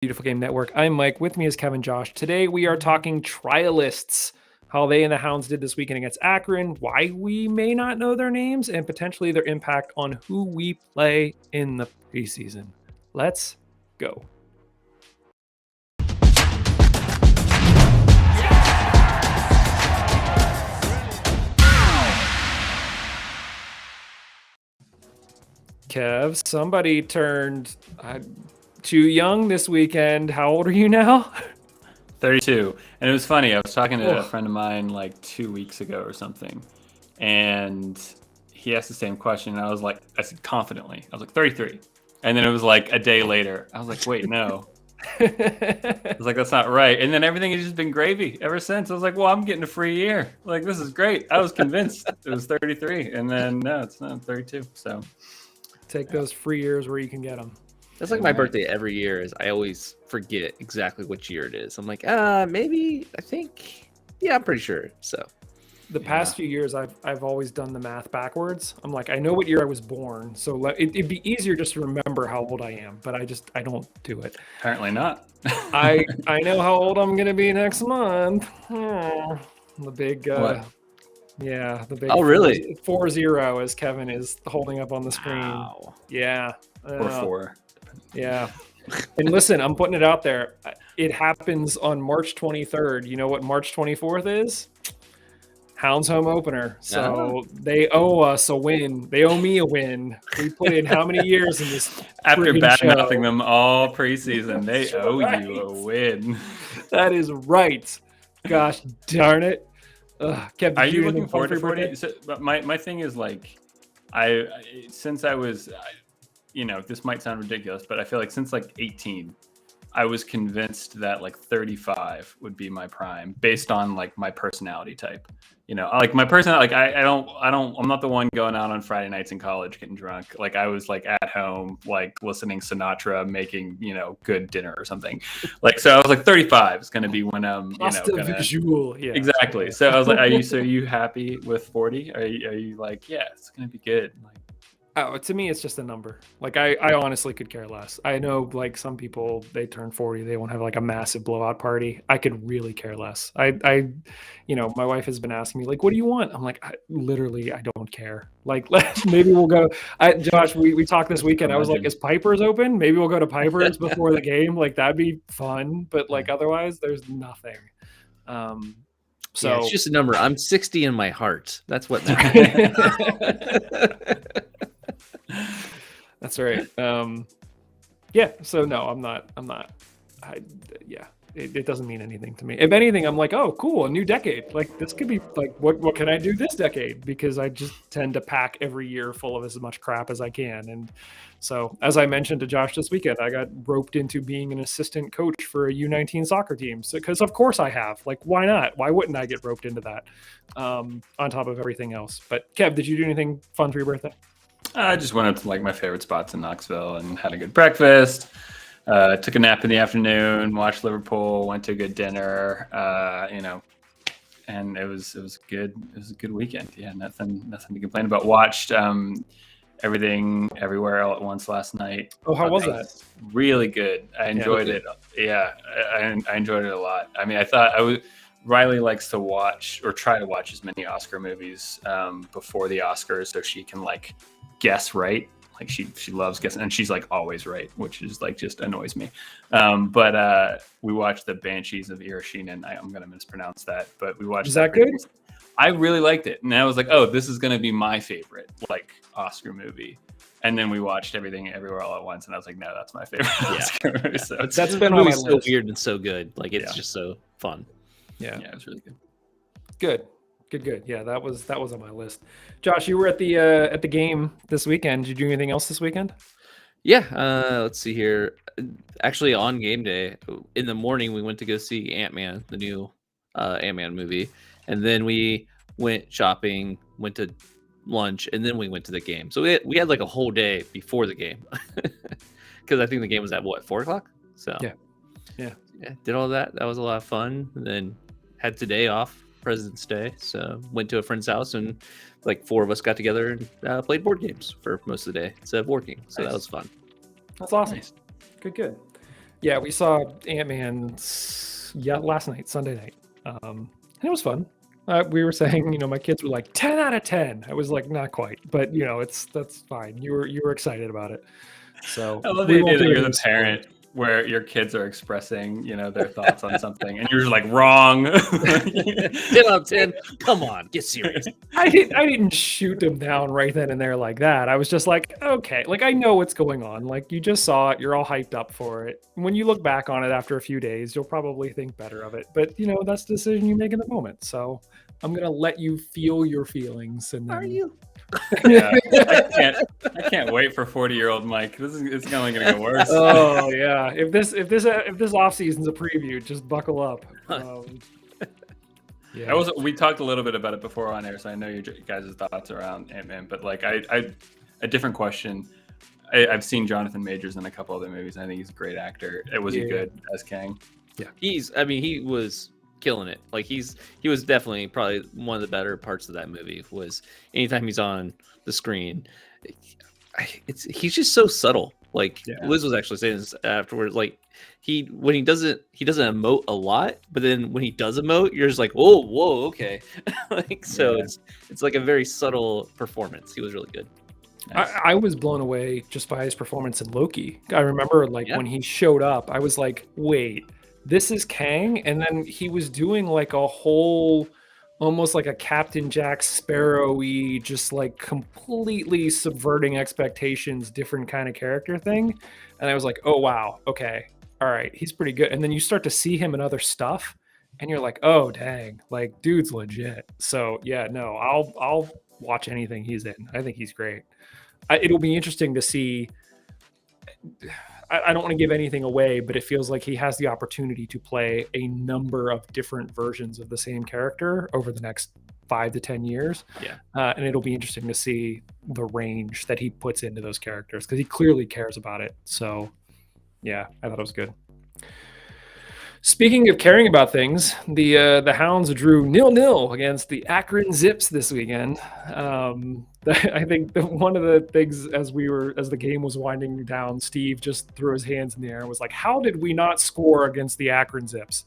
Beautiful Game Network. I'm Mike. With me is Kevin Josh. Today we are talking Trialists, how they and the Hounds did this weekend against Akron, why we may not know their names, and potentially their impact on who we play in the preseason. Let's go. Kev, somebody turned too young this weekend. How old are you now? 32. And it was funny. I was talking to a friend of mine like 2 weeks ago or something, and he asked the same question. And I said confidently, I was like 33. And then it was like a day later. I was like, wait, no. I was like, that's not right. And then everything has just been gravy ever since. I was like, well, I'm getting a free year. Like, this is great. I was convinced it was 33. And then no, it's not 32. So take those free years where you can get them. That's like my birthday every year. Is I always forget exactly which year it is. I'm like, maybe, I think, yeah, I'm pretty sure. So the past few years, I've always done the math backwards. I'm like, I know what year I was born, so it'd be easier just to remember how old I am, but I don't do it. Apparently not. I know how old I'm gonna be next month. The big yeah, the big 4-0 as Kevin is holding up on the screen. Wow. Yeah. Or 4. Yeah. And listen, I'm putting it out there. It happens on March 23rd. You know what March 24th is? Hounds home opener. So they owe us a win. They owe me a win. We put in how many years in this? After bad-mouthing them all preseason, they owe you a win. That is right. Gosh darn it. Kev, are you looking forward to 40? So, but my thing is like, since I was, this might sound ridiculous, but I feel like since like 18, I was convinced that like 35 would be my prime based on like my personality type. Like my personality, like I'm not the one going out on Friday nights in college getting drunk. Like I was like at home, like listening Sinatra, making, good dinner or something. Like, so I was like 35 is going to be when I'm, visual. Yeah. Exactly. So I was like, are you happy with 40? Are you like, yeah, it's going to be good. Like, oh, to me, it's just a number. Like I honestly could care less. I know like some people, they turn 40, they won't have like a massive blowout party. I could really care less. My wife has been asking me like, what do you want? I'm like, I don't care. Like, maybe we'll go. Josh, we talked this weekend. I was like, is Piper's open? Maybe we'll go to Piper's before the game. Like that'd be fun. But like otherwise, there's nothing. So yeah, it's just a number. I'm 60 in my heart. That's what matters. That's right. Yeah. So no, I'm not. It doesn't mean anything to me. If anything, I'm like, oh, cool, a new decade. Like this could be like, what can I do this decade? Because I just tend to pack every year full of as much crap as I can. And so, as I mentioned to Josh this weekend, I got roped into being an assistant coach for a U19 soccer team. So, because of course I have. Like, why not? Why wouldn't I get roped into that? On top of everything else. But Kev, did you do anything fun for your birthday? I just went up to like my favorite spots in Knoxville and had a good breakfast. Took a nap in the afternoon, watched Liverpool, went to a good dinner, and it was good. It was a good weekend. Yeah, nothing to complain about. Watched Everything Everywhere All at Once last night. Oh, how was that? Really good. I enjoyed it. Yeah, I enjoyed it a lot. I mean, Riley likes to watch or try to watch as many Oscar movies before the Oscars so she can like guess right. Like she loves guessing, and she's like always right, which is like just annoys me. But we watched The Banshees of Inisherin. I'm gonna mispronounce that, but we watched. Is that good? I really liked it, and I was like, oh, this is gonna be my favorite like Oscar movie. And then we watched Everything Everywhere All at Once, and I was like, no, that's my favorite Oscar movie. So that's been on my list. So weird and so good. Like it's just so fun. Yeah, it was really good. Good. Yeah, that was on my list. Josh, you were at the game this weekend. Did you do anything else this weekend? Yeah, let's see here. Actually, on game day in the morning, we went to go see Ant-Man, the new Ant-Man movie, and then we went shopping, went to lunch, and then we went to the game. So we had like a whole day before the game, because I think the game was at 4:00. So yeah, did all that. That was a lot of fun. And then had today off. President's Day, so went to a friend's house and like 4 of us got together and played board games for most of the day instead of working. So That was fun. That's awesome. Nice. Good. Yeah, we saw Ant-Man last night, Sunday night. And it was fun. We were saying, my kids were like 10 out of 10. I was like, not quite, but that's fine. You were excited about it. So I love the idea that you're the parent where your kids are expressing, their thoughts on something, and you're just like, wrong. 10 out of 10. Come on, get serious. I didn't shoot them down right then and there like that. I was just like, okay, like I know what's going on. Like you just saw it, you're all hyped up for it. When you look back on it after a few days, you'll probably think better of it. But that's the decision you make in the moment. So I'm gonna let you feel your feelings. And then... Are you? Yeah, I can't wait for 40-year-old Mike. It's only gonna get worse. Oh yeah, if this off season's a preview, just buckle up. Yeah, we talked a little bit about it before on air, so I know your guys' thoughts around Ant-Man. But like, a different question. I've seen Jonathan Majors in a couple other movies. I think he's a great actor. Was he good as Kang? Yeah, he was killing it. Like he was definitely probably one of the better parts of that movie. Was anytime he's on the screen, he's just so subtle. Like Liz was actually saying this afterwards. Like when he doesn't emote a lot, but then when he does emote, you're just like, whoa, okay. It's like a very subtle performance. He was really good. Nice. I was blown away just by his performance in Loki. I remember when he showed up, I was like, wait, this is Kang? And then he was doing like a whole, almost like a Captain Jack Sparrow-y, just like completely subverting expectations, different kind of character thing. And I was like, oh, wow. Okay. All right. He's pretty good. And then you start to see him in other stuff and you're like, oh, dang, like dude's legit. So yeah, no, I'll watch anything he's in. I think he's great. It'll be interesting to see. I don't want to give anything away, but it feels like he has the opportunity to play a number of different versions of the same character over the next 5 to 10 years. Yeah. And it'll be interesting to see the range that he puts into those characters because he clearly cares about it. So, yeah, I thought it was good. Speaking of caring about things, the Hounds drew 0-0 against the Akron Zips this weekend. I think one of the things as the game was winding down, Steve just threw his hands in the air and was like, "How did we not score against the Akron Zips?"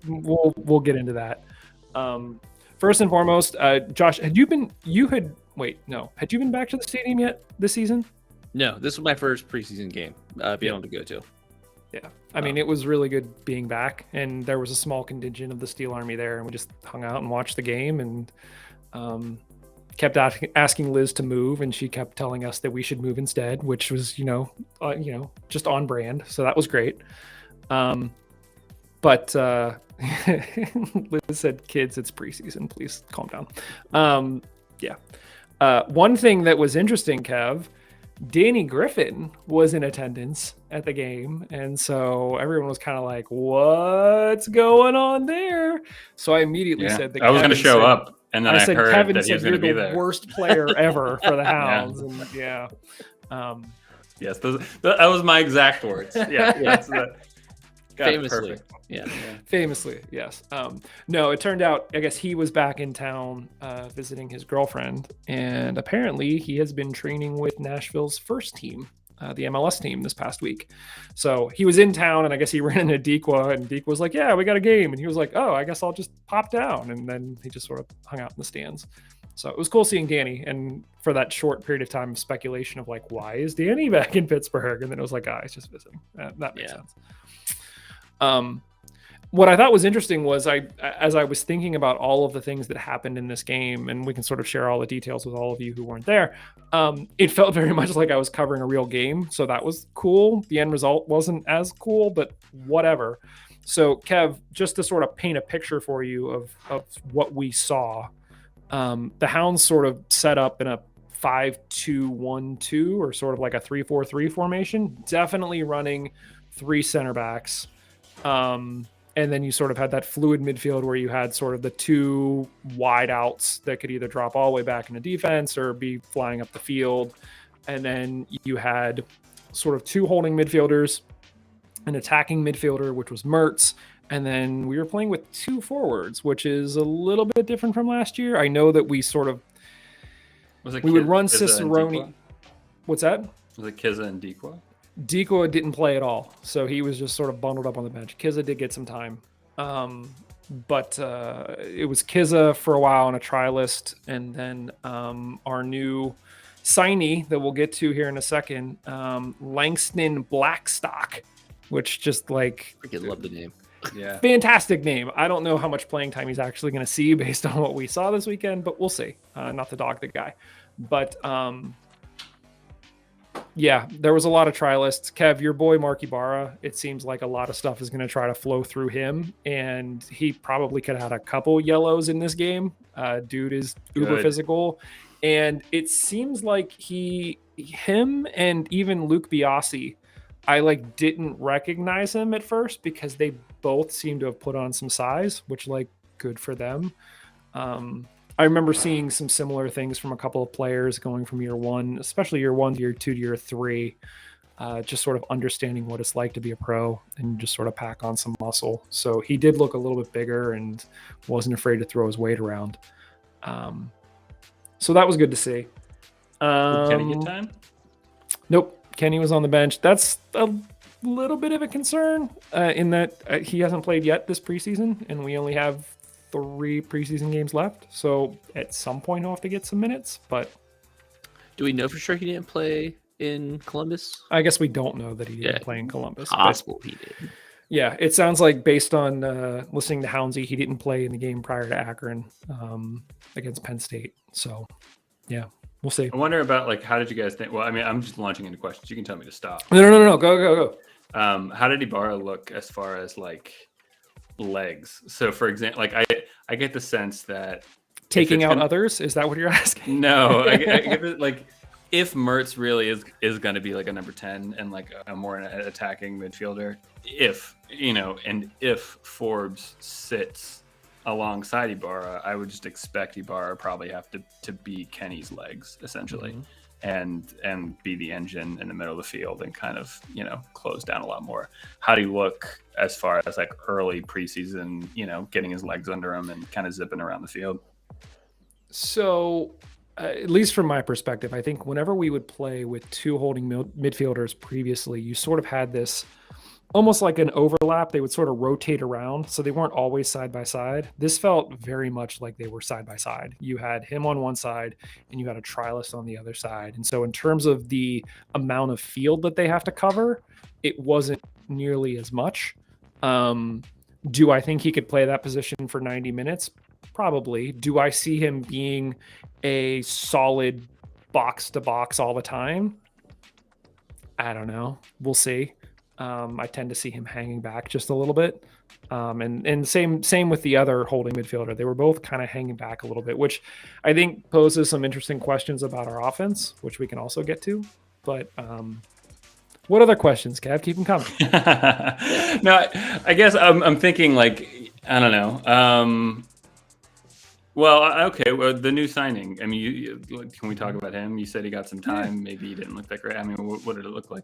We'll get into that. First and foremost, Josh, had you been back to the stadium yet this season? No, this was my first preseason game being able to go to. Yeah, I mean, it was really good being back, and there was a small contingent of the Steel Army there, and we just hung out and watched the game, and kept asking Liz to move, and she kept telling us that we should move instead, which was, just on brand. So that was great. But Liz said, "Kids, it's preseason. Please calm down." One thing that was interesting, Kev. Danny Griffin was in attendance at the game, and so everyone was kind of like, "What's going on there?" So I immediately said that I was going to show up, and then I said, heard Kevin that he was going to be there. The worst player ever for the Hounds, and yes, that was my exact words. Yeah, famously. Yeah. Famously, yes. No, it turned out, I guess he was back in town visiting his girlfriend, and apparently he has been training with Nashville's first team, the MLS team, this past week. So he was in town, and I guess he ran into Dequa, and Dequa was like, "Yeah, we got a game," and he was like, "Oh, I guess I'll just pop down," and then he just sort of hung out in the stands. So it was cool seeing Danny, and for that short period of time of speculation of like, why is Danny back in Pittsburgh? And then it was like, he's just visiting. That makes sense. What I thought was interesting was as I was thinking about all of the things that happened in this game, and we can sort of share all the details with all of you who weren't there, it felt very much like I was covering a real game. So that was cool. The end result wasn't as cool, but whatever. So Kev, just to sort of paint a picture for you of what we saw, the Hounds sort of set up in a 5-2-1-2 or sort of like a 3-4-3 formation, definitely running 3 center backs. And then you sort of had that fluid midfield where you had sort of the 2 wide outs that could either drop all the way back into defense or be flying up the field. And then you had sort of 2 holding midfielders, an attacking midfielder, which was Mertz. And then we were playing with 2 forwards, which is a little bit different from last year. I know that we sort of, we would run Cicerone. What's that? Was it Kiza and Dequa? Decoy didn't play at all, so he was just sort of bundled up on the bench. Kizza did get some time, but it was Kizza for a while on a trialist, and then our new signee that we'll get to here in a second, Langston Blackstock, which just like Freaking love the name. Yeah. fantastic name. I don't know how much playing time he's actually going to see based on what we saw this weekend, but we'll see. Not to dog the guy, but yeah, there was a lot of trialists. Kev, your boy Mark Ibarra, it seems like a lot of stuff is going to try to flow through him, and he probably could have had a couple yellows in this game. Dude is uber Good. physical, and it seems like him and even Luke Biasi, I like didn't recognize him at first because they both seem to have put on some size, which like good for them. I remember seeing some similar things from a couple of players going from year one, especially year one to year two to year three, just sort of understanding what it's like to be a pro and just sort of pack on some muscle. So he did look a little bit bigger and wasn't afraid to throw his weight around. So that was good to see. Did Kenny get time? Nope. Kenny was on the bench. That's a little bit of a concern in that he hasn't played yet this preseason, and we only have 3 preseason games left. So at some point he'll have to get some minutes, but Do we know for sure he didn't play in Columbus? I guess we don't know that he didn't play in Columbus. Possible he did. Yeah, it sounds like based on listening to Houndsy, he didn't play in the game prior to Akron against Penn State. So yeah, we'll see. I wonder about like, how did you guys think? Well, I mean, I'm just launching into questions. You can tell me to stop. No. Go. How did Ibarra look as far as like legs? So for example, like I get the sense that Taking out others, is that what you're asking? no, I get it, like if Mertz really is going to be like a number 10 and like a more attacking midfielder, if Forbes sits alongside Ibarra, I would just expect Ibarra probably have to be Kenny's legs essentially. Mhm. And be the engine in the middle of the field and kind of, close down a lot more. How do you look as far as like early preseason, getting his legs under him and kind of zipping around the field? So, at least from my perspective, I think whenever we would play with 2 holding midfielders previously, you sort of had this almost like an overlap. They would sort of rotate around, so they weren't always side by side. This felt very much like they were side by side. You had him on one side and you had a trialist on the other side. And so in terms of the amount of field that they have to cover, it wasn't nearly as much. Do I think he could play that position for 90 minutes? Probably. Do I see him being a solid box to box all the time? I don't know. We'll see. I tend to see him hanging back just a little bit. And same with the other holding midfielder. They were both kind of hanging back a little bit, which I think poses some interesting questions about our offense, which we can also get to. But what other questions, Kev? Keep them coming. No, I guess I'm thinking like, I don't know. Okay. Well, the new signing. I mean, can we talk about him? You said he got some time. Maybe he didn't look that great. I mean, what did it look like?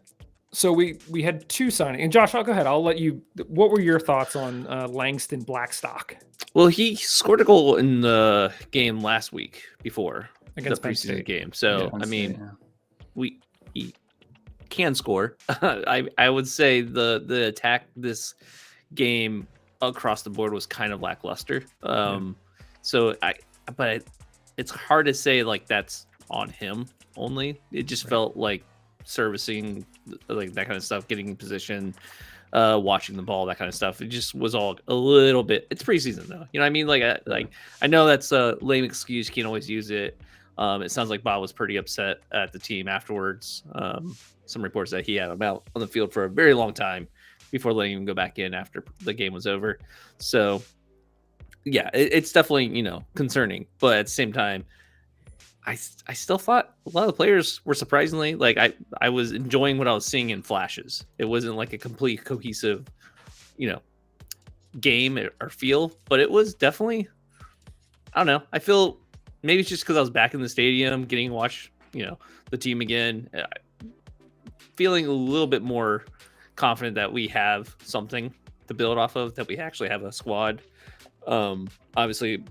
So we had 2 signings. And Josh, I'll go ahead. I'll let you. What were your thoughts on Langston Blackstock Well, he scored a goal in the game last week before against the Penn preseason State game. So, Yeah, I mean, yeah. he can score. I would say the attack this game across the board was kind of lackluster. But it's hard to say like that's on him only. It just felt like servicing, like that kind of stuff, getting in position, watching the ball, that kind of stuff. It just was all a little bit. It's preseason though, you know what I mean? Like I know that's a lame excuse. You can't always use it. It sounds like Bob was pretty upset at the team afterwards. Some reports that he had him out on the field for a very long time before letting him go back in after the game was over. So yeah, it's definitely, concerning, but at the same time, I still thought a lot of the players were surprisingly like I was enjoying what I was seeing in flashes. It wasn't like a complete cohesive, game or feel, but it was definitely, I don't know. I feel maybe it's just because I was back in the stadium getting to watch, the team again, feeling a little bit more confident that we have something to build off of, that we actually have a squad. Obviously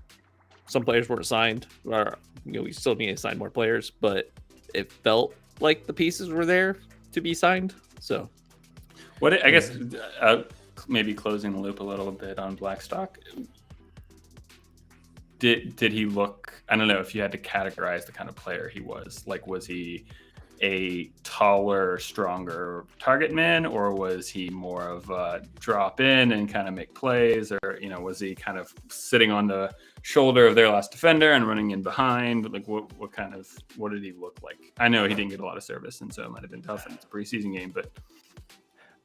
some players weren't signed, or we still need to sign more players, but it felt like the pieces were there to be signed. So, I guess maybe closing the loop a little bit on Blackstock. Did he look? I don't know if you had to categorize the kind of player he was. Like, was he a taller, stronger target man, or was he more of a drop in and kind of make plays, or was he kind of sitting on the shoulder of their last defender and running in behind? Like, what did he look like? I know he didn't get a lot of service, and so it might have been tough in the preseason game, but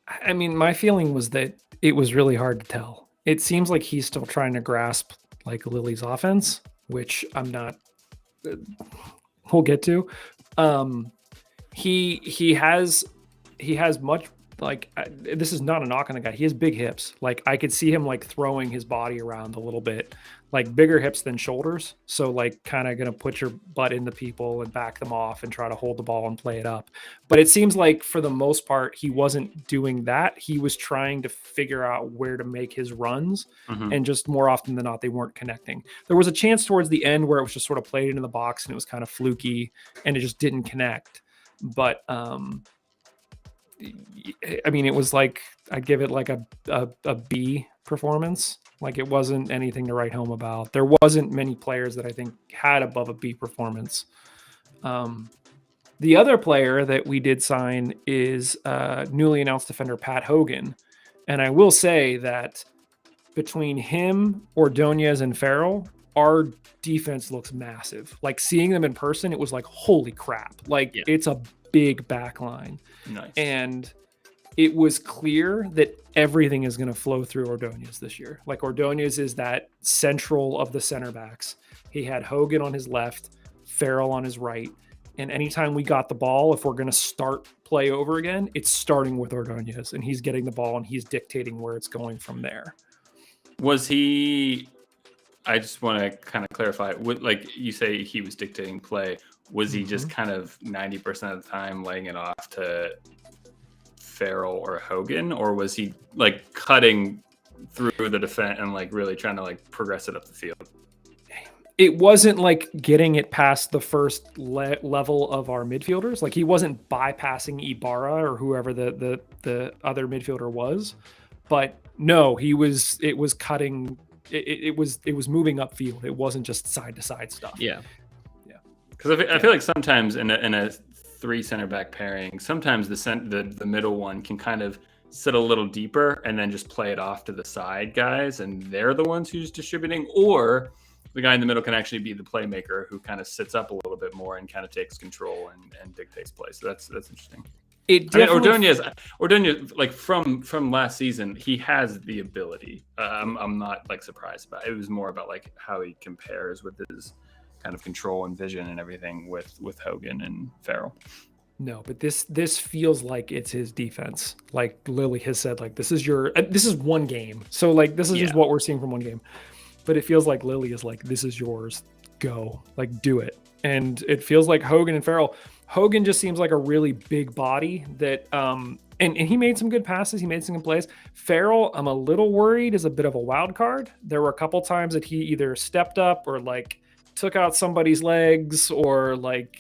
I mean, my feeling was that it was really hard to tell. It seems like he's still trying to grasp like Lily's offense, which I'm not. We'll get to. He has much, like, this is not a knock on the guy. He has big hips. Like, I could see him like throwing his body around a little bit, like bigger hips than shoulders. So like kind of going to put your butt into people and back them off and try to hold the ball and play it up. But it seems like for the most part, he wasn't doing that. He was trying to figure out where to make his runs. And just more often than not, they weren't connecting. There was a chance towards the end where it was just sort of played into the box and it was kind of fluky and it just didn't connect. But I mean, it was like, I'd give it like a B performance. Like, it wasn't anything to write home about. There wasn't many players that I think had above a B performance. The other player that we did sign is newly announced defender Pat Hogan. And I will say that between him, Ordonez, and Farrell, our defense looks massive. Like, seeing them in person, it was like, holy crap. Like, It's a big back line. Nice. And it was clear that everything is going to flow through Ordonez this year. Like, Ordonez is that central of the center backs. He had Hogan on his left, Farrell on his right. And anytime we got the ball, if we're going to start play over again, it's starting with Ordonez. And he's getting the ball and he's dictating where it's going from there. Was he... I just want to kind of clarify, like you say, he was dictating play. Was he just kind of 90% of the time laying it off to Farrell or Hogan, or was he like cutting through the defense and like really trying to like progress it up the field? It wasn't like getting it past the first level of our midfielders. Like, he wasn't bypassing Ibarra or whoever the other midfielder was, but no, it was cutting. It was moving upfield. It wasn't just side to side stuff. Yeah. Because I feel like sometimes in a three center back pairing, sometimes the middle one can kind of sit a little deeper and then just play it off to the side guys, and they're the ones who's distributing, or the guy in the middle can actually be the playmaker who kind of sits up a little bit more and kind of takes control and dictates play. So that's interesting. Ordonez, like from last season, he has the ability. I'm not like surprised about it. It was more about like how he compares with his kind of control and vision and everything with Hogan and Farrell. No, but this feels like it's his defense. Like Lily has said, like, this is one game. So like, this is just what we're seeing from one game. But it feels like Lily is like, this is yours. Go, like, do it. And it feels like Hogan and Farrell. Hogan just seems like a really big body that, and he made some good passes. He made some good plays. Farrell, I'm a little worried, is a bit of a wild card. There were a couple times that he either stepped up or like took out somebody's legs, or like,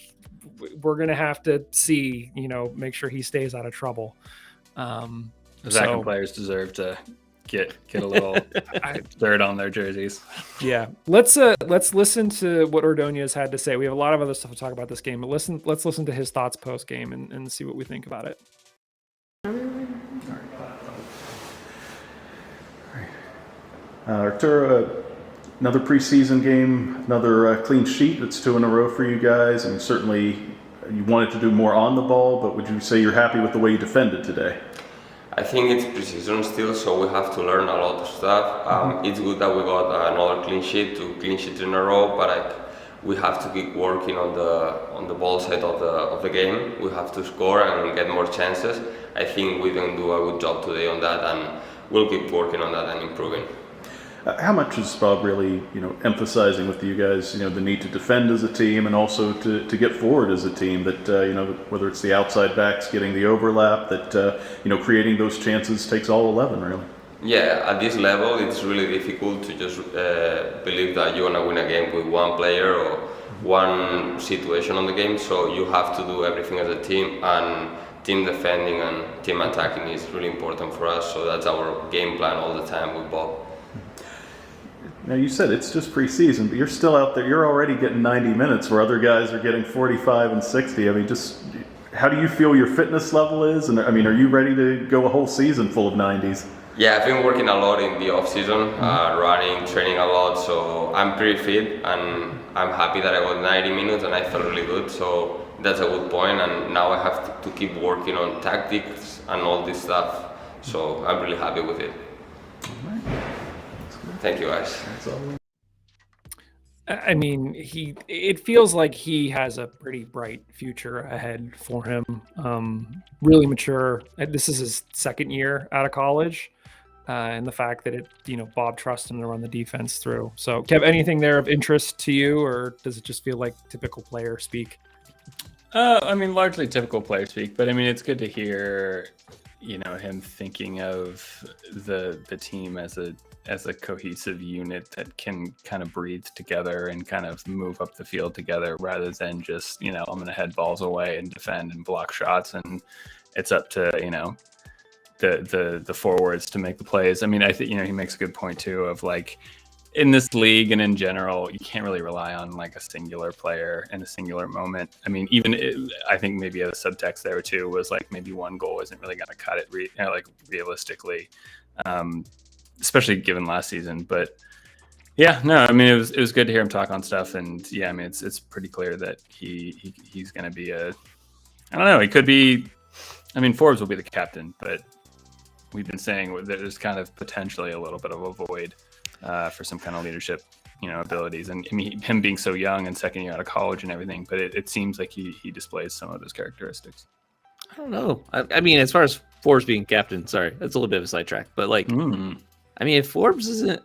we're going to have to see, make sure he stays out of trouble. Zach players deserve to get a little dirt on their jerseys. Yeah. Let's listen to what Ordonez had to say. We have a lot of other stuff to talk about this game, but let's listen to his thoughts post game and see what we think about it. Arturo, another preseason game, another clean sheet. It's 2 in a row for you guys, and certainly you wanted to do more on the ball, but would you say you're happy with the way you defended today? I think it's preseason still, so we have to learn a lot of stuff. It's good that we got another clean sheet, 2 clean sheets in a row, but we have to keep working on the ball side of the game. We have to score and get more chances. I think we didn't do a good job today on that, and we'll keep working on that and improving. How much is Bob really, emphasizing with you guys, the need to defend as a team and also to get forward as a team, that, whether it's the outside backs getting the overlap, that, creating those chances takes all 11, really? Yeah, at this level, it's really difficult to just believe that you're going to win a game with one player or one situation on the game. So you have to do everything as a team and team defending and team attacking is really important for us. So that's our game plan all the time with Bob. Now, you said it's just preseason, but you're still out there. You're already getting 90 minutes where other guys are getting 45 and 60. I mean, just how do you feel your fitness level is? And I mean, are you ready to go a whole season full of 90s? Yeah, I've been working a lot in the offseason, running, training a lot, so I'm pretty fit, and I'm happy that I got 90 minutes and I felt really good, so that's a good point, and now I have to keep working on tactics and all this stuff, so I'm really happy with it. All right. Thank you, guys. I mean, it feels like he has a pretty bright future ahead for him. Really mature. This is his second year out of college. And the fact that Bob trusts him to run the defense through. So, Kev, anything there of interest to you, or does it just feel like typical player speak? I mean, largely typical player speak, but I mean, it's good to hear, him thinking of the team as a cohesive unit that can kind of breathe together and kind of move up the field together, rather than just, I'm going to head balls away and defend and block shots, and it's up to, the forwards to make the plays. I mean, I think, he makes a good point too of like, in this league and in general, you can't really rely on like a singular player in a singular moment. I mean, I think maybe a subtext there too was like maybe one goal isn't really going to cut it realistically, especially given last season. But yeah, no, I mean, it was good to hear him talk on stuff, and yeah, I mean, it's pretty clear that he's going to be I don't know, he could be. I mean, Forbes will be the captain, but we've been saying that there's kind of potentially a little bit of a void for some kind of leadership, abilities. And I mean, him being so young and second year out of college and everything, but it seems like he displays some of those characteristics. I don't know. I mean, as far as Forbes being captain, sorry, that's a little bit of a sidetrack. But like, I mean, if Forbes isn't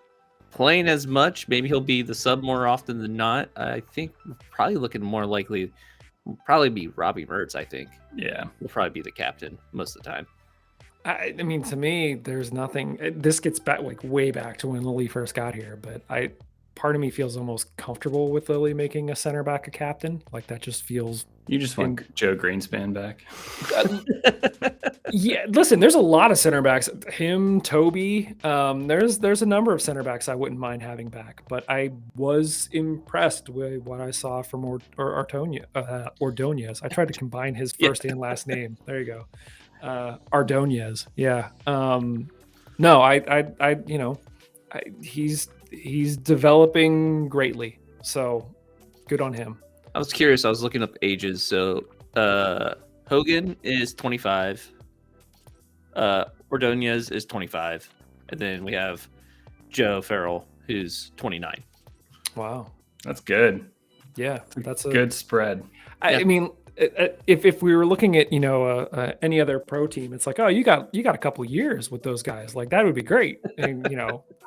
playing as much, maybe he'll be the sub more often than not. I think we're probably looking more likely, will probably be Robbie Mertz. I think. Yeah, will probably be the captain most of the time. I mean, to me, there's nothing. This gets back way back to when Lily first got here, but part of me feels almost comfortable with Lily making a center back a captain. Like that just feels. You just want Joe Greenspan back. Yeah, listen, there's a lot of center backs. Him, Toby. There's a number of center backs I wouldn't mind having back, but I was impressed with what I saw from Ordonez. I tried to combine his first and last name. There you go. Ordonez. Yeah. No, he's developing greatly. So good on him. I was curious. I was looking up ages. So Hogan is 25. Ordonez is 25. And then we have Joe Farrell, who's 29. Wow. That's good. Yeah. That's a good spread. I mean, if we were looking at any other pro team, it's like, oh, you got a couple years with those guys, like that would be great. And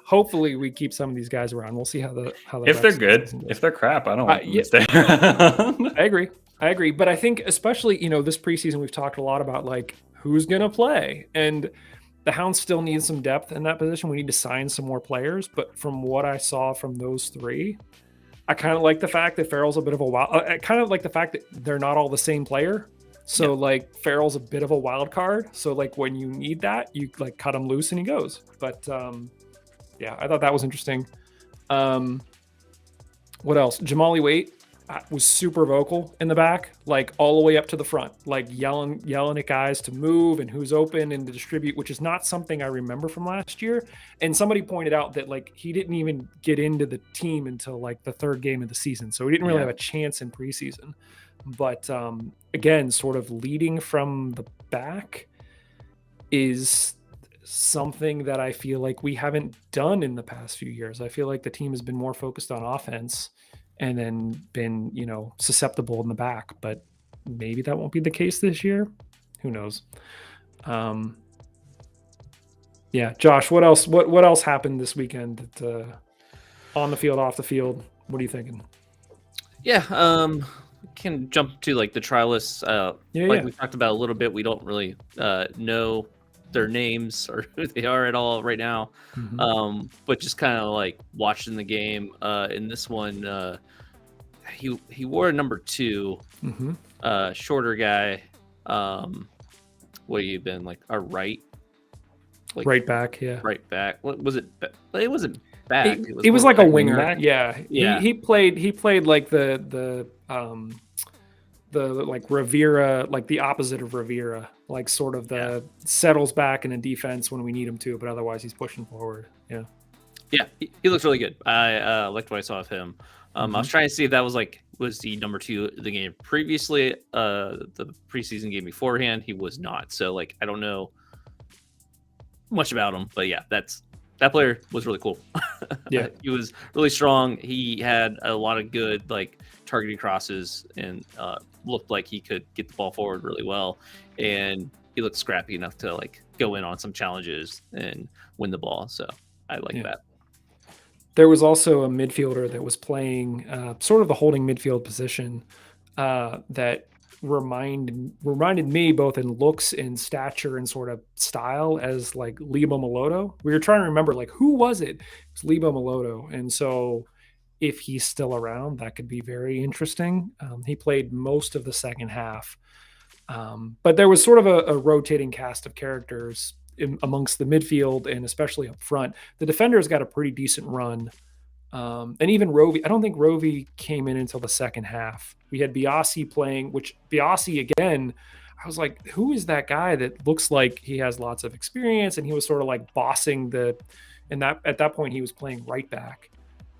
hopefully we keep some of these guys around. We'll see how if they're good. If they're crap, I don't want them to stay around. I agree, but I think especially this preseason we've talked a lot about like who's gonna play, and the Hounds still need some depth in that position. We need to sign some more players, but from what I saw from those three, I kind of like the fact that Farrell's a bit of a wild. I kind of like the fact that they're not all the same player. So like Farrell's a bit of a wild card. So like when you need that, you like cut him loose and he goes. But yeah, I thought that was interesting. What else? Jamali Waite was super vocal in the back, like all the way up to the front, like yelling at guys to move and who's open and to distribute, which is not something I remember from last year. And somebody pointed out that like he didn't even get into the team until like the third game of the season, so he didn't really have a chance in preseason. But again, sort of leading from the back is something that I feel like we haven't done in the past few years. I feel like the team has been more focused on offense and then been, susceptible in the back, but maybe that won't be the case this year. Who knows? Yeah, Josh, what else? What else happened this weekend? On the field, off the field? What are you thinking? Yeah, can jump to like the trialists. We talked about a little bit. We don't really know their names or who they are at all right now. Mm-hmm. But just kind of like watching the game. In this one, he wore a number 2, shorter guy. what you've been like a right back, yeah. right back. What was it? It wasn't back. It was more like a right winger. back? Yeah. Yeah. He played like the like Rivera, like the opposite of Rivera, like sort of settles back in a defense when we need him to, but otherwise he's pushing forward. Yeah. Yeah, he looks really good. I liked what I saw of him. I was trying to see if that was the number 2 the game previously. The preseason game beforehand, he was not. So like I don't know much about him, but yeah, that player was really cool. Yeah, he was really strong. He had a lot of good like targeting crosses and looked like he could get the ball forward really well. And he looked scrappy enough to like go in on some challenges and win the ball. So I like that. There was also a midfielder that was playing sort of the holding midfield position that reminded me both in looks and stature and sort of style as like Libo Maloto. We were trying to remember like who was it? It was Libo Maloto. And so if he's still around, that could be very interesting. He played most of the second half. But there was sort of a rotating cast of characters amongst the midfield and especially up front. The defenders got a pretty decent run. And even Rovi, I don't think Rovi came in until the second half. We had Biasi playing, which Biasi again, I was like, who is that guy that looks like he has lots of experience? And he was sort of like bossing at that point he was playing right back.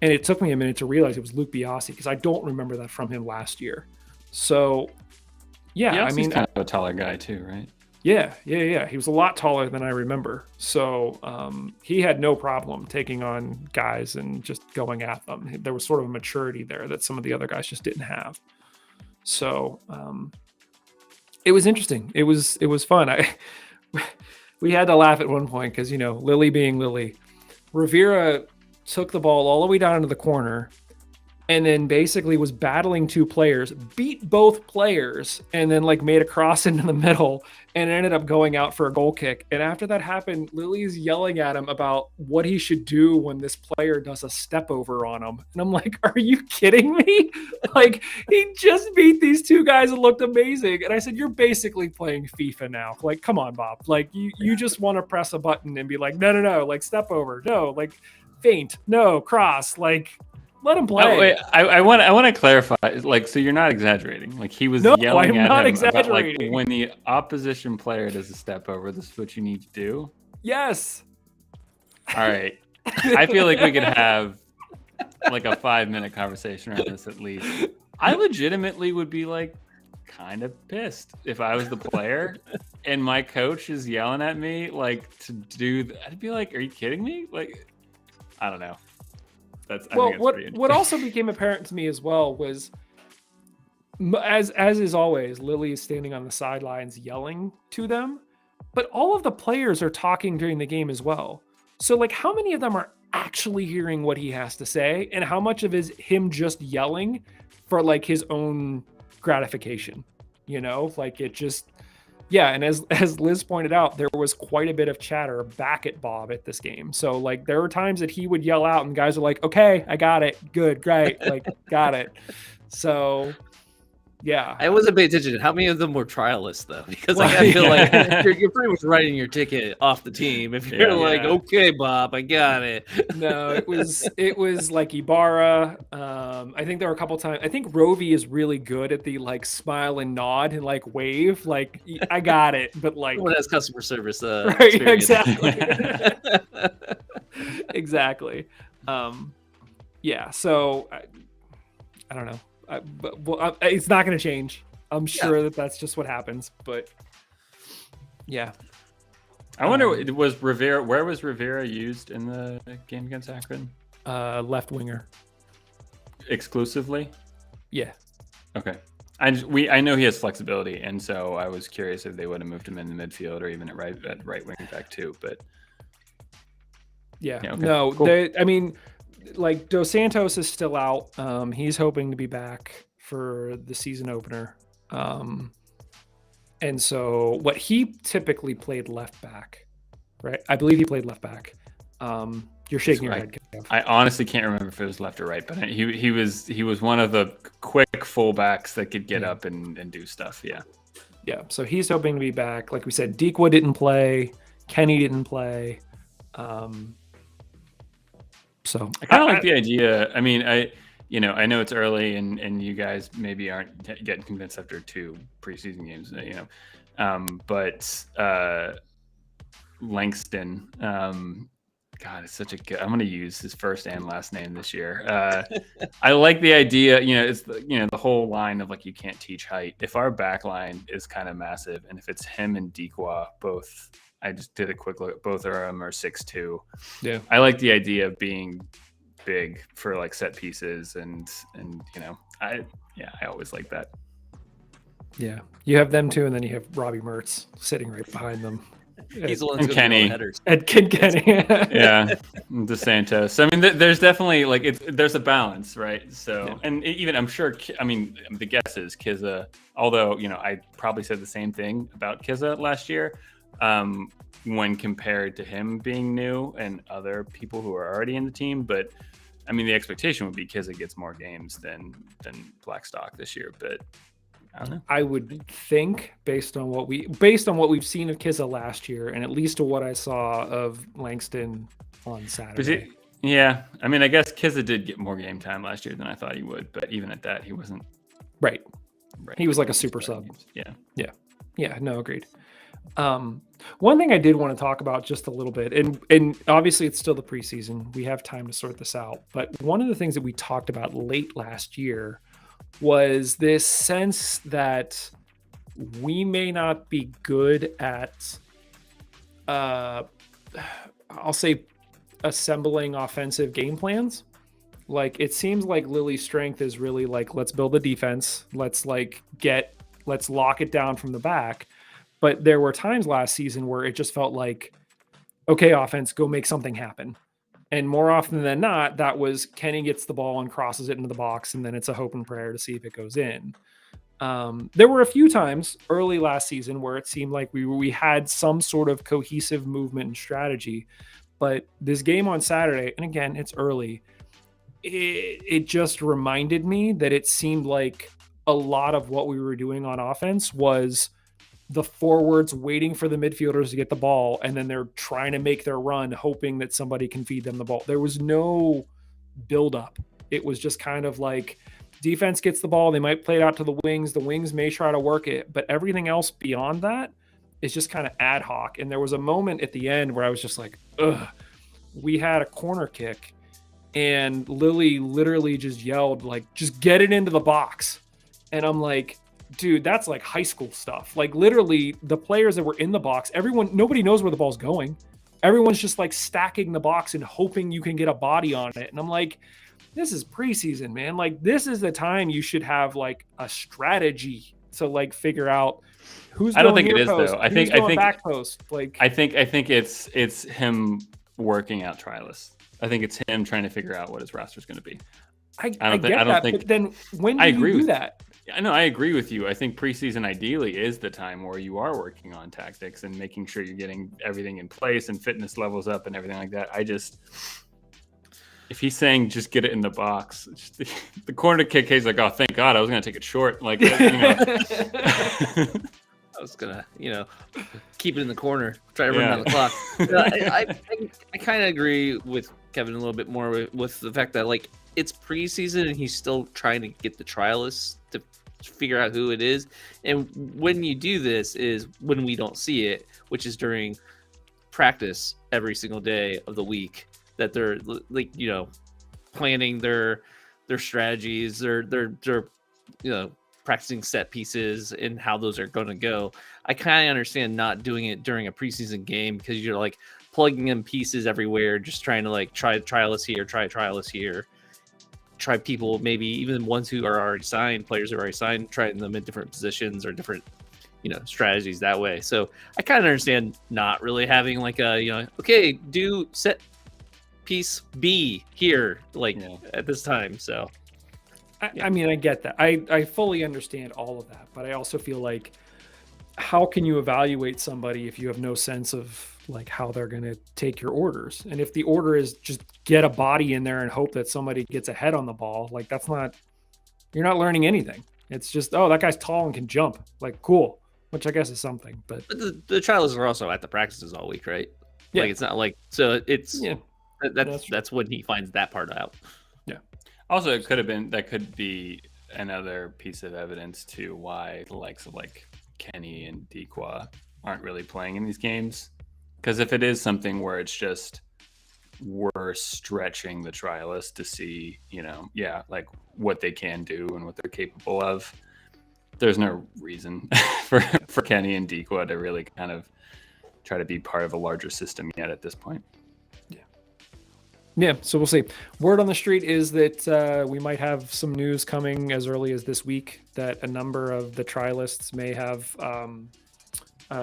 And it took me a minute to realize it was Luke Biasi because I don't remember that from him last year. So yeah, I mean, kind of a taller guy too, right? Yeah. He was a lot taller than I remember. So he had no problem taking on guys and just going at them. There was sort of a maturity there that some of the other guys just didn't have. So it was interesting. It was fun. We had to laugh at one point because, Lily being Lily, Rivera took the ball all the way down into the corner and then basically was battling 2 players, beat both players, and then like made a cross into the middle and ended up going out for a goal kick. And after that happened, Lily's yelling at him about what he should do when this player does a step over on him. And I'm like, are you kidding me? Like he just beat these 2 guys and looked amazing. And I said, you're basically playing FIFA now. Like, come on, Bob. Like you just want to press a button and be like, no, like step over. No, like feint. No, cross. Like, let him play. Oh, wait, I want to clarify. Like, so you're not exaggerating. Like he was yelling at him about like when the opposition player does a step over, this is what you need to do. Yes. All right. I feel like we could have like a 5-minute conversation on this at least. I legitimately would be like kind of pissed if I was the player and my coach is yelling at me like to do that. I'd be like, are you kidding me? Like, I don't know. What also became apparent to me as well was, as is always, Lily is standing on the sidelines yelling to them, but all of the players are talking during the game as well. So like, how many of them are actually hearing what he has to say, and how much of it is him just yelling for like his own gratification? Like it just. Yeah, and as Liz pointed out, there was quite a bit of chatter back at Bob at this game. So, like, there were times that he would yell out and guys are like, okay, I got it. Good, great. Like, got it. So, yeah. I wasn't paying attention. How many of them were trialists, though? Because I feel like you're pretty much writing your ticket off the team if you're okay, Bob, I got it. No, it was like Ibarra. I think there were a couple times. I think Rovi is really good at the like smile and nod and like wave. Like, I got it, but like someone has customer service. Right? Exactly. Exactly. Yeah. So I don't know. But it's not going to change. I'm sure that's just what happens. But yeah, I wonder, was Rivera? Where was Rivera used in the game against Akron? Left winger. Exclusively. Yeah. Okay. I know he has flexibility, and so I was curious if they would have moved him in the midfield or even at right wing back too. But yeah, okay. No, Cool. I mean. Like Dos Santos is still out. He's hoping to be back for the season opener. And so what he typically played left back, right? I believe he played left back. You're shaking your head. Kev. I honestly can't remember if it was left or right, but he was one of the quick fullbacks that could get up and do stuff. Yeah. Yeah, so he's hoping to be back. Like we said, Deekwa didn't play, Kenny didn't play. So I kind of like the idea. I mean, I know it's early, and you guys maybe aren't getting convinced after 2 preseason games. But Langston, God, it's such a good. I'm going to use his first and last name this year. I like the idea. It's the whole line of like you can't teach height. If our back line is kind of massive, and if it's him and Deekwa both. I just did a quick look at both of them are 6'2". Yeah, I like the idea of being big for like set pieces and I always like that. Yeah, you have them too, and then you have Robbie Mertz sitting right behind them. He's the one And who's Kenny. headers. And Kenny. Yeah, DeSantos. I mean, there's definitely like there's a balance, right? So, Yeah. and even I'm sure. I mean, the guess is Kizza. Although I probably said the same thing about Kizza last year. When compared to him being new and other people who are already in the team, but I mean the expectation would be Kizza gets more games than Blackstock this year, but I don't know. I would think based on what we've seen of Kizza last year, and at least to what I saw of Langston on Saturday. Yeah, I mean I guess Kizza did get more game time last year than I thought he would, but even at that he wasn't right. He was like a super sub. Yeah. No, agreed. One thing I did want to talk about just a little bit, and obviously it's still the preseason. We have time to sort this out. But one of the things that we talked about late last year was this sense that we may not be good at, I'll say, assembling offensive game plans. Like it seems like Lily's strength is really like, let's build a defense. Let's lock it down from the back. But there were times last season where it just felt like, okay, offense, go make something happen. And more often than not, that was Kenny gets the ball and crosses it into the box, and then it's a hope and prayer to see if it goes in. There were a few times early last season where it seemed like we had some sort of cohesive movement and strategy. But this game on Saturday, and again, it's early, it just reminded me that it seemed like a lot of what we were doing on offense was the forwards waiting for the midfielders to get the ball, and then they're trying to make their run, hoping that somebody can feed them the ball. There was no buildup. It was just kind of like defense gets the ball, they might play it out to the wings may try to work it, but everything else beyond that is just kind of ad hoc. And there was a moment at the end where I was just like, ugh. We had a corner kick, and Lily literally just yelled, like, just get it into the box. And I'm like, dude, that's like high school stuff. Like literally the players that were in the box, nobody knows where the ball's going. Everyone's just like stacking the box and hoping you can get a body on it. And I'm like, this is preseason, man. Like this is the time you should have like a strategy to like figure out who's I don't going think it is post, though. I think back post. Like I think it's him working out Trialists. I think it's him trying to figure out what his roster is going to be. I get that, but then when do you do that? I know, I agree with you. I think preseason ideally is the time where you are working on tactics and making sure you're getting everything in place and fitness levels up and everything like that. If he's saying just get it in the box, the corner kick, he's like, oh, thank God, I was going to take it short. Like, I was gonna, keep it in the corner, try to run down the clock. I kind of agree with Kevin a little bit more with the fact that like it's preseason and he's still trying to get the trialists to figure out who it is. And when you do this is when we don't see it, which is during practice every single day of the week, that they're like, planning their strategies, they're practicing set pieces and how those are going to go. I kind of understand not doing it during a preseason game because you're like plugging in pieces everywhere, just trying to like try trialists here, try people, maybe even ones who are already signed, players who are already signed, trying them in different positions or different, strategies that way. So I kind of understand not really having like a, okay, do set piece B here, at this time. So I mean, I get that. I fully understand all of that, but I also feel like how can you evaluate somebody if you have no sense of like how they're going to take your orders? And if the order is just get a body in there and hope that somebody gets a head on the ball, like you're not learning anything. It's just, oh, that guy's tall and can jump. Like, cool. which I guess is something. But the trialists are also at the practices all week, right? Yeah. Like it's not like so it's yeah, that's when he finds that part out. yeah. Also, it could be another piece of evidence to why the likes of like Kenny and Dequa aren't really playing in these games. Because if it is something where it's just we're stretching the trialists to see, like what they can do and what they're capable of, there's no reason for Kenny and Dequa to really kind of try to be part of a larger system yet at this point. Yeah, so we'll see. Word on the street is that we might have some news coming as early as this week that a number of the trialists may have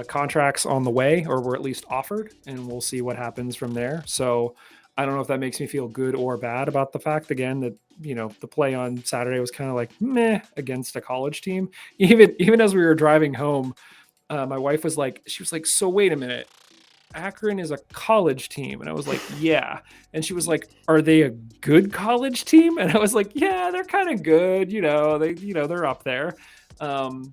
contracts on the way, or were at least offered, and we'll see what happens from there. So I don't know if that makes me feel good or bad about the fact, again, that the play on Saturday was kind of like meh against a college team. Even as we were driving home, my wife was like, so wait a minute. Akron is a college team. And I was like, yeah. And she was like, are they a good college team? And I was like, yeah, they're kind of good. They're up there. And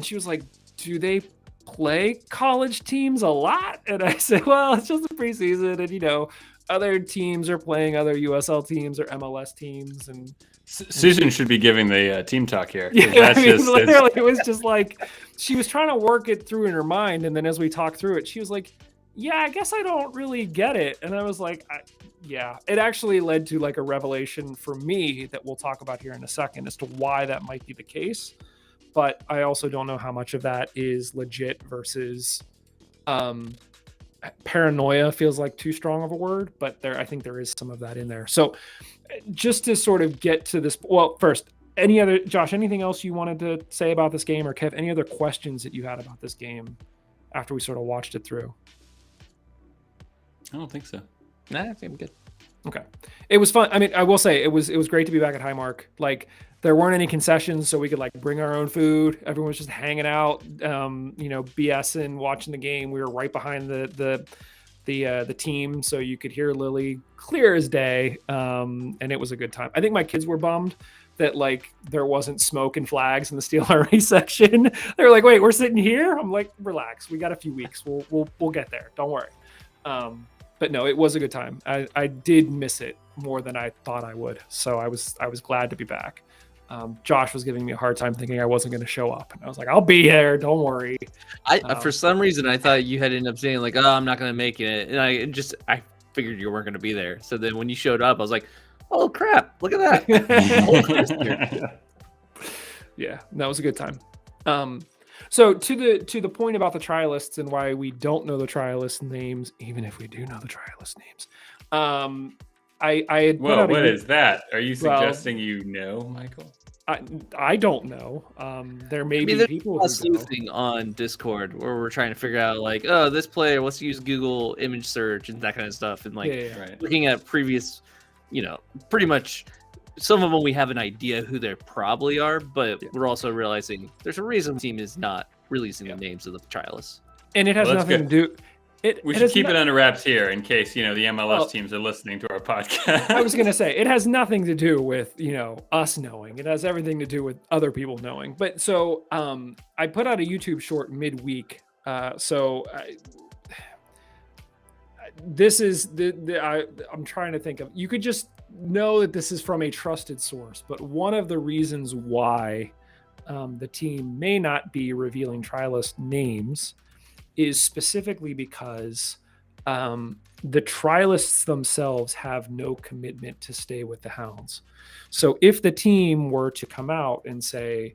she was like, do they play college teams a lot? And I said, well, it's just the preseason. And, other teams are playing other USL teams or MLS teams. And Susan should be giving the team talk here. Yeah, literally, it was just like, she was trying to work it through in her mind. And then as we talked through it, she was like, yeah, I guess I don't really get it. And I was like, yeah, it actually led to like a revelation for me that we'll talk about here in a second as to why that might be the case. But I also don't know how much of that is legit versus paranoia. Feels like too strong of a word, but I think there is some of that in there. So just to sort of get to this, well, first, Josh, anything else you wanted to say about this game, or Kev, any other questions that you had about this game after we sort of watched it through? I don't think so. Nah, I think I'm good. Okay. It was fun. I mean, I will say it was great to be back at Highmark. Like, there weren't any concessions, so we could like bring our own food. Everyone was just hanging out, BSing, watching the game. We were right behind the team, so you could hear Lily clear as day. And it was a good time. I think my kids were bummed that like there wasn't smoke and flags in the Steel Army section. They were like, "Wait, we're sitting here?" I'm like, "Relax. We got a few weeks. We'll get there. Don't worry." But no, it was a good time. I did miss it more than I thought I would. So I was glad to be back. Josh was giving me a hard time thinking I wasn't going to show up. And I was like, I'll be there. Don't worry. For some reason, I thought you had ended up saying like, oh, I'm not going to make it. And I figured you weren't going to be there. So then when you showed up, I was like, oh crap, look at that. Yeah, that was a good time. So to the point about the trialists and why we don't know the trialist names, even if we do know the trialist names, I had. Whoa, what is that? Are you suggesting you know, Michael? I don't know. There may be people who sleuthing on Discord where we're trying to figure out like, oh, this player, let's use Google image search and that kind of stuff, and like looking at previous, pretty much. Some of them we have an idea who they probably are, but we're also realizing there's a reason the team is not releasing the names of the trialists. And it has nothing to do. We should keep it under wraps here in case, the MLS teams are listening to our podcast. I was going to say, it has nothing to do with, us knowing. It has everything to do with other people knowing. But so I put out a YouTube short midweek. This is I'm trying to think of, you could just know that this is from a trusted source, but one of the reasons why the team may not be revealing trialist names is specifically because the trialists themselves have no commitment to stay with the Hounds. So if the team were to come out and say,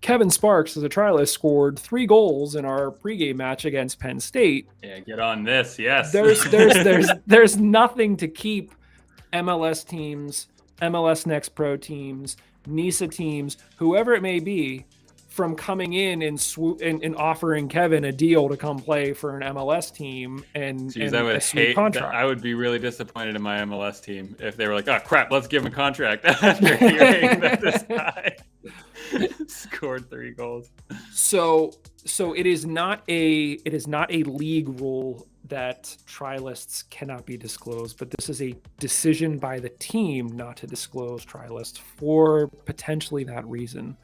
Kevin Sparks as a trialist scored 3 goals in our pregame match against Penn State. Yeah, get on this. Yes. There's nothing to keep MLS teams, MLS Next Pro teams, NISA teams, whoever it may be, from coming in and offering Kevin a deal to come play for an MLS team and I would a sweet contract. I would be really disappointed in my MLS team if they were like, oh crap, let's give him a contract after hearing that this guy scored 3 goals. So it is not a league rule that trialists cannot be disclosed, but this is a decision by the team not to disclose trialists for potentially that reason.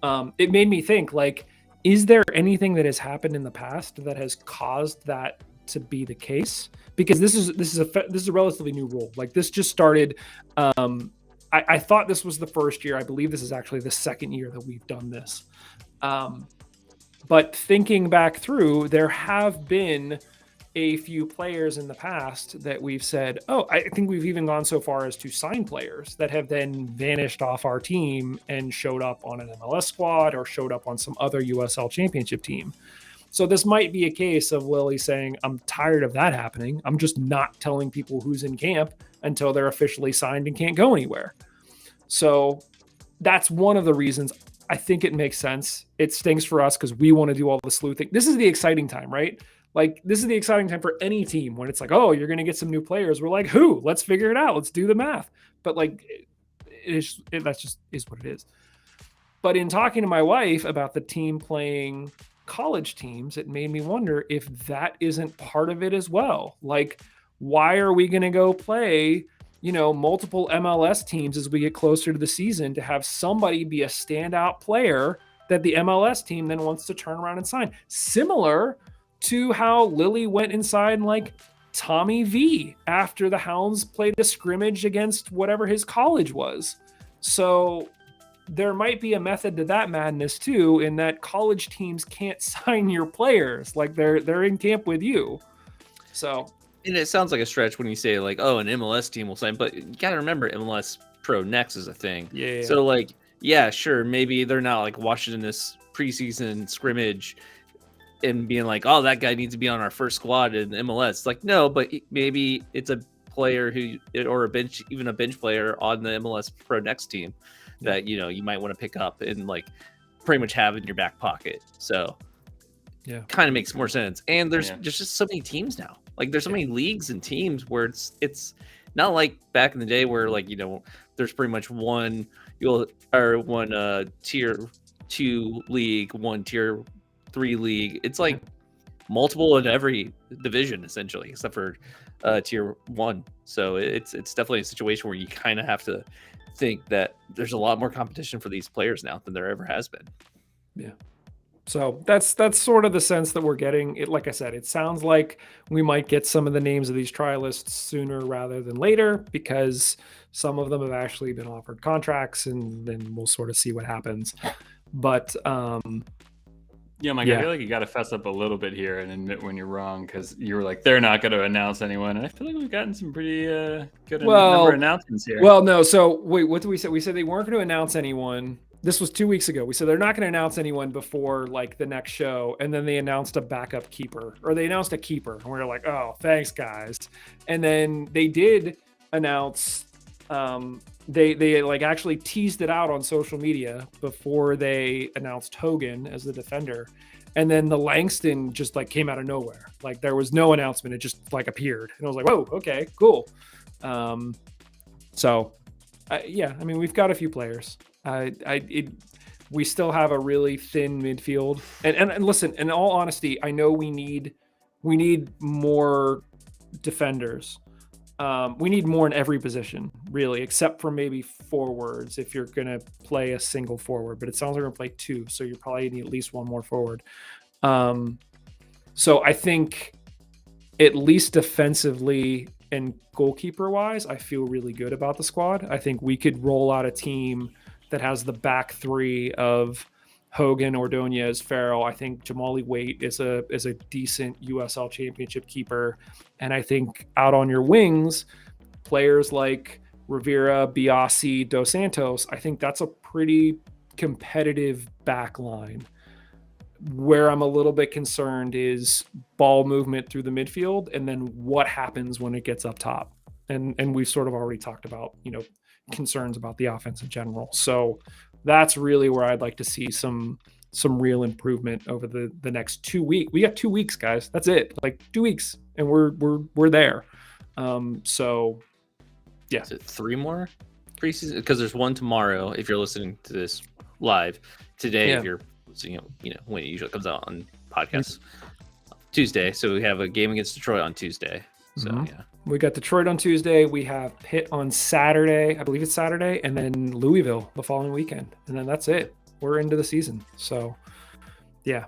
It made me think, like, is there anything that has happened in the past that has caused that to be the case? Because this is a relatively new rule. Like, this just started. I thought this was the first year. I believe this is actually the second year that we've done this. But thinking back through, there have been a few players in the past that we've said, oh, I think we've even gone so far as to sign players that have then vanished off our team and showed up on an MLS squad or showed up on some other USL championship team. So this might be a case of Lily saying, I'm tired of that happening. I'm just not telling people who's in camp until they're officially signed and can't go anywhere. So that's one of the reasons I think it makes sense. It stinks for us because we want to do all the sleuthing. This is the exciting time, right? Like, this is the exciting time for any team when it's like, oh, you're going to get some new players. We're like, who? Let's figure it out. Let's do the math. But like, that's just is what it is. But in talking to my wife about the team playing college teams, it made me wonder if that isn't part of it as well. Like, why are we going to go play, multiple MLS teams as we get closer to the season to have somebody be a standout player that the MLS team then wants to turn around and sign? Similar to how Lily went inside and like Tommy V after the Hounds played a scrimmage against whatever his college was. So there might be a method to that madness too, in that college teams can't sign your players. Like, they're in camp with you. So, and it sounds like a stretch when you say like, oh, an MLS team will sign, but you got to remember MLS Pro Next is a thing. Yeah. So like, yeah, sure. Maybe they're not like watching this preseason scrimmage and being like, oh, that guy needs to be on our first squad in MLS. Like, no, but maybe it's a player or even a bench player on the MLS Pro Next team that, you might want to pick up and like pretty much have in your back pocket. So yeah, kind of makes more sense. And there's just so many teams now. Like, there's so many leagues and teams where it's not like back in the day where like, there's pretty much one tier 2 league, one tier 3 league. It's like multiple in every division essentially, except for tier 1. So it's definitely a situation where you kind of have to think that there's a lot more competition for these players now than there ever has been. Yeah. So that's sort of the sense that we're getting. It, like I said, it sounds like we might get some of the names of these trialists sooner rather than later, because some of them have actually been offered contracts, and then we'll sort of see what happens. But yeah, Mike, I feel like you got to fess up a little bit here and admit when you're wrong, because you were like, they're not going to announce anyone. And I feel like we've gotten some pretty good number of announcements here. Well, no. So wait, what did we say? We said they weren't going to announce anyone. This was 2 weeks ago. We said they're not going to announce anyone before like the next show. And then they announced a backup keeper, or they announced a keeper. And we were like, oh, thanks guys. And then they did announce, they like actually teased it out on social media before they announced Hogan as the defender. And then the Langston just like came out of nowhere. Like, there was no announcement. It just like appeared. And I was like, whoa, okay, cool. Yeah, I mean, we've got a few players. We still have a really thin midfield. And listen, in all honesty, I know we need more defenders. We need more in every position, really, except for maybe forwards if you're going to play a single forward. But it sounds like we're going to play 2, so you probably need at least one more forward. So I think at least defensively and goalkeeper-wise, I feel really good about the squad. I think we could roll out a team that has the back 3 of Hogan, Ordonez, Farrell. I think Jamali Waite is a decent USL championship keeper. And I think out on your wings, players like Rivera, Biasi, Dos Santos, I think that's a pretty competitive back line. Where I'm a little bit concerned is ball movement through the midfield, and then what happens when it gets up top. And we've sort of already talked about, concerns about the offense in general. So that's really where I'd like to see some real improvement over the next 2 weeks. We got 2 weeks, guys. That's it. Like 2 weeks, and we're there. So yeah. Is it 3 more preseason? Because there's one tomorrow if you're listening to this live. Today, if you're listening, when it usually comes out on podcasts. Tuesday. So we have a game against Detroit on Tuesday. So yeah. We got Detroit on Tuesday. We have Pitt on Saturday. I believe it's Saturday. And then Louisville the following weekend. And then that's it. We're into the season. So, yeah.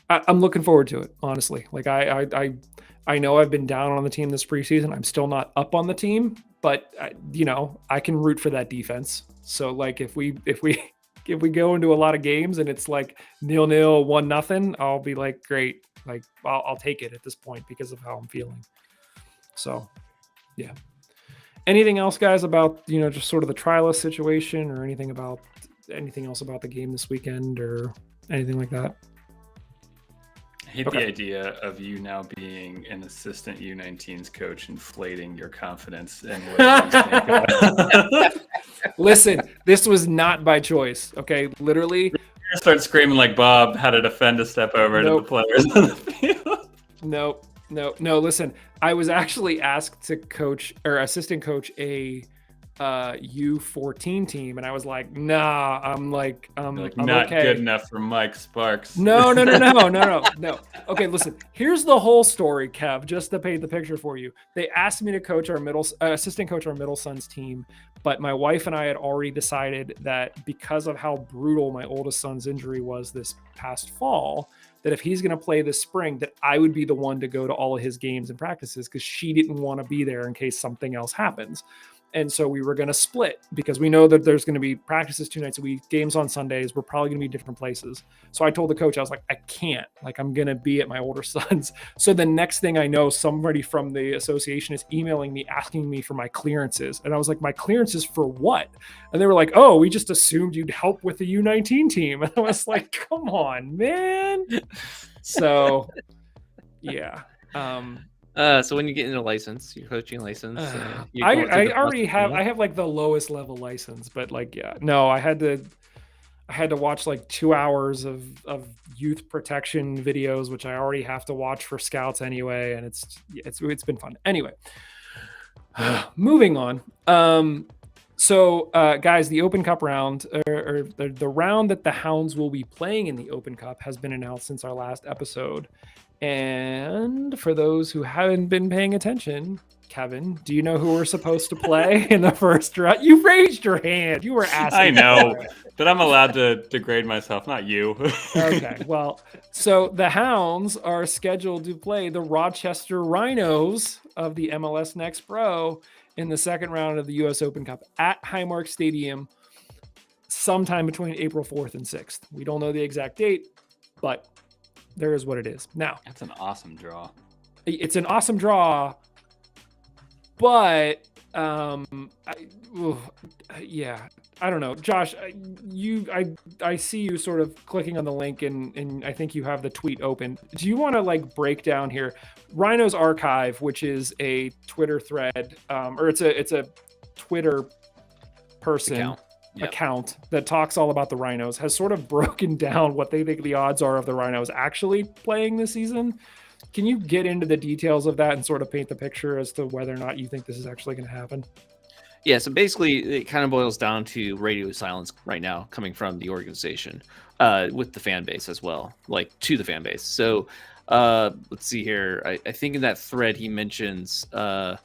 I'm looking forward to it, honestly. Like I know I've been down on the team this preseason. I'm still not up on the team, but I can root for that defense. So like if we go into a lot of games and it's like 0-0, 1-0, I'll be like, great. Like I'll take it at this point because of how I'm feeling. So yeah. Anything else, guys, about just sort of the trialist situation, or anything else about the game this weekend, or anything like that? I hate the idea of you now being an assistant U19s coach inflating your confidence in what you think. Listen, this was not by choice. Okay, literally. Start screaming like Bob how to defend a step over to the players on the field. No. Listen, I was actually asked to coach or assistant coach a U14 team, and I was like, nah. I'm not okay. Good enough for Mike Sparks. No. Okay, listen. Here's the whole story, Kev. Just to paint the picture for you, they asked me to coach our assistant coach our middle son's team, but my wife and I had already decided that because of how brutal my oldest son's injury was this past fall, that if he's going to play this spring, that I would be the one to go to all of his games and practices, because she didn't want to be there in case something else happens. And so we were going to split, because we know that there's going to be practices 2 nights a week, games on Sundays. We're probably going to be different places. So I told the coach, I was like, I can't. Like, I'm going to be at my older son's. So the next thing I know, somebody from the association is emailing me, asking me for my clearances. And I was like, my clearances for what? And they were like, oh, we just assumed you'd help with the U19 team. And I was like, come on, man. So, yeah. So when you get into license, your coaching license, I already have. I have like the lowest level license, but like, yeah, no, I had to watch like 2 hours of youth protection videos, which I already have to watch for scouts anyway, and it's been fun. Anyway, moving on. So guys, the Open Cup round, or the round that the Hounds will be playing in the Open Cup, has been announced since our last episode. And for those who haven't been paying attention, Kevin, do you know who we're supposed to play in the first round? You raised your hand. You were asking. I know, but I'm allowed to degrade myself, not you. Okay, well, so the Hounds are scheduled to play the Rochester Rhinos of the MLS Next Pro in the second round of the U.S. Open Cup at Highmark Stadium sometime between April 4th and 6th. We don't know the exact date, but there is what it is. Now, that's an awesome draw. It's an awesome draw, but I don't know. Josh, I see you sort of clicking on the link, and I think you have the tweet open. Do you want to like break down here Rhinos Archive, which is a Twitter thread, or it's a Twitter person account that talks all about the Rhinos, has sort of broken down what they think the odds are of the Rhinos actually playing this season. Can you get into the details of that and sort of paint the picture as to whether or not you think this is actually going to happen? Yeah, so basically it kind of boils down to radio silence right now coming from the organization, with the fan base as well, like to the fan base. So let's see here. I think in that thread he mentions, last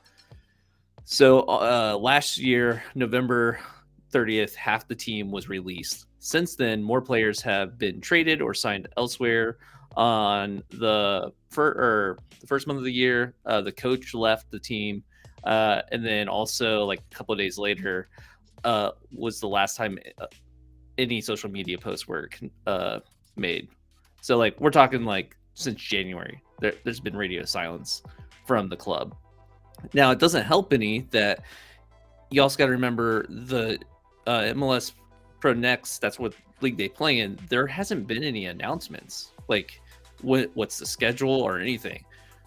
year, November 30th, half the team was released. Since then, more players have been traded or signed elsewhere. On the first month of the year, the coach left the team, and then also like a couple of days later was the last time any social media posts were made. So like we're talking like since January, there's been radio silence from the club. Now it doesn't help any that you also got to remember the MLS Pro Next, that's what league they play in. There hasn't been any announcements like what's the schedule or anything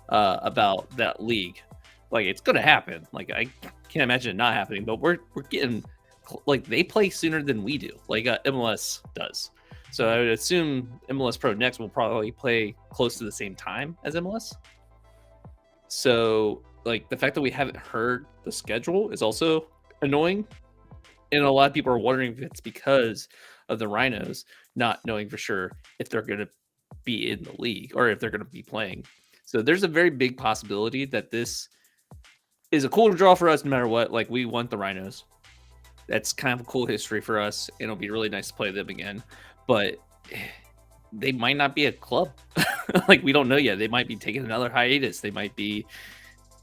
about that league. Like it's gonna happen. Like I can't imagine it not happening, but we're getting like they play sooner than we do, like MLS does. So I would assume MLS Pro Next will probably play close to the same time as MLS. So like the fact that we haven't heard the schedule is also annoying. And a lot of people are wondering if it's because of the Rhinos not knowing for sure if they're going to be in the league or if they're going to be playing. So there's a very big possibility that this is a cool draw for us no matter what. Like we want the Rhinos. That's kind of a cool history for us. And it'll be really nice to play them again. But they might not be a club. Like, we don't know yet. They might be taking another hiatus. They might be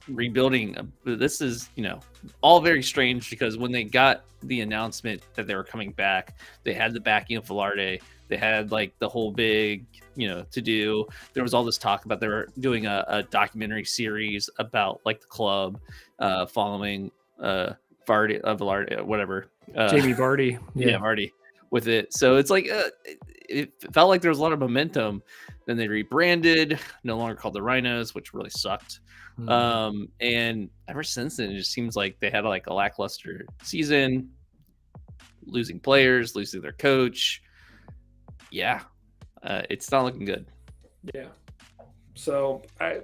rebuilding. This is, all very strange, because when they got the announcement that they were coming back, they had the backing of Velarde. They had like the whole big, to do. There was all this talk about they were doing a documentary series about like the club, following Velarde, whatever. Jamie Vardy. Yeah, Vardy with it. So it's like it felt like there was a lot of momentum. Then they rebranded, no longer called the Rhinos, which really sucked. And ever since then, it just seems like they had like a lackluster season, losing players, losing their coach. Yeah, it's not looking good. Yeah. So I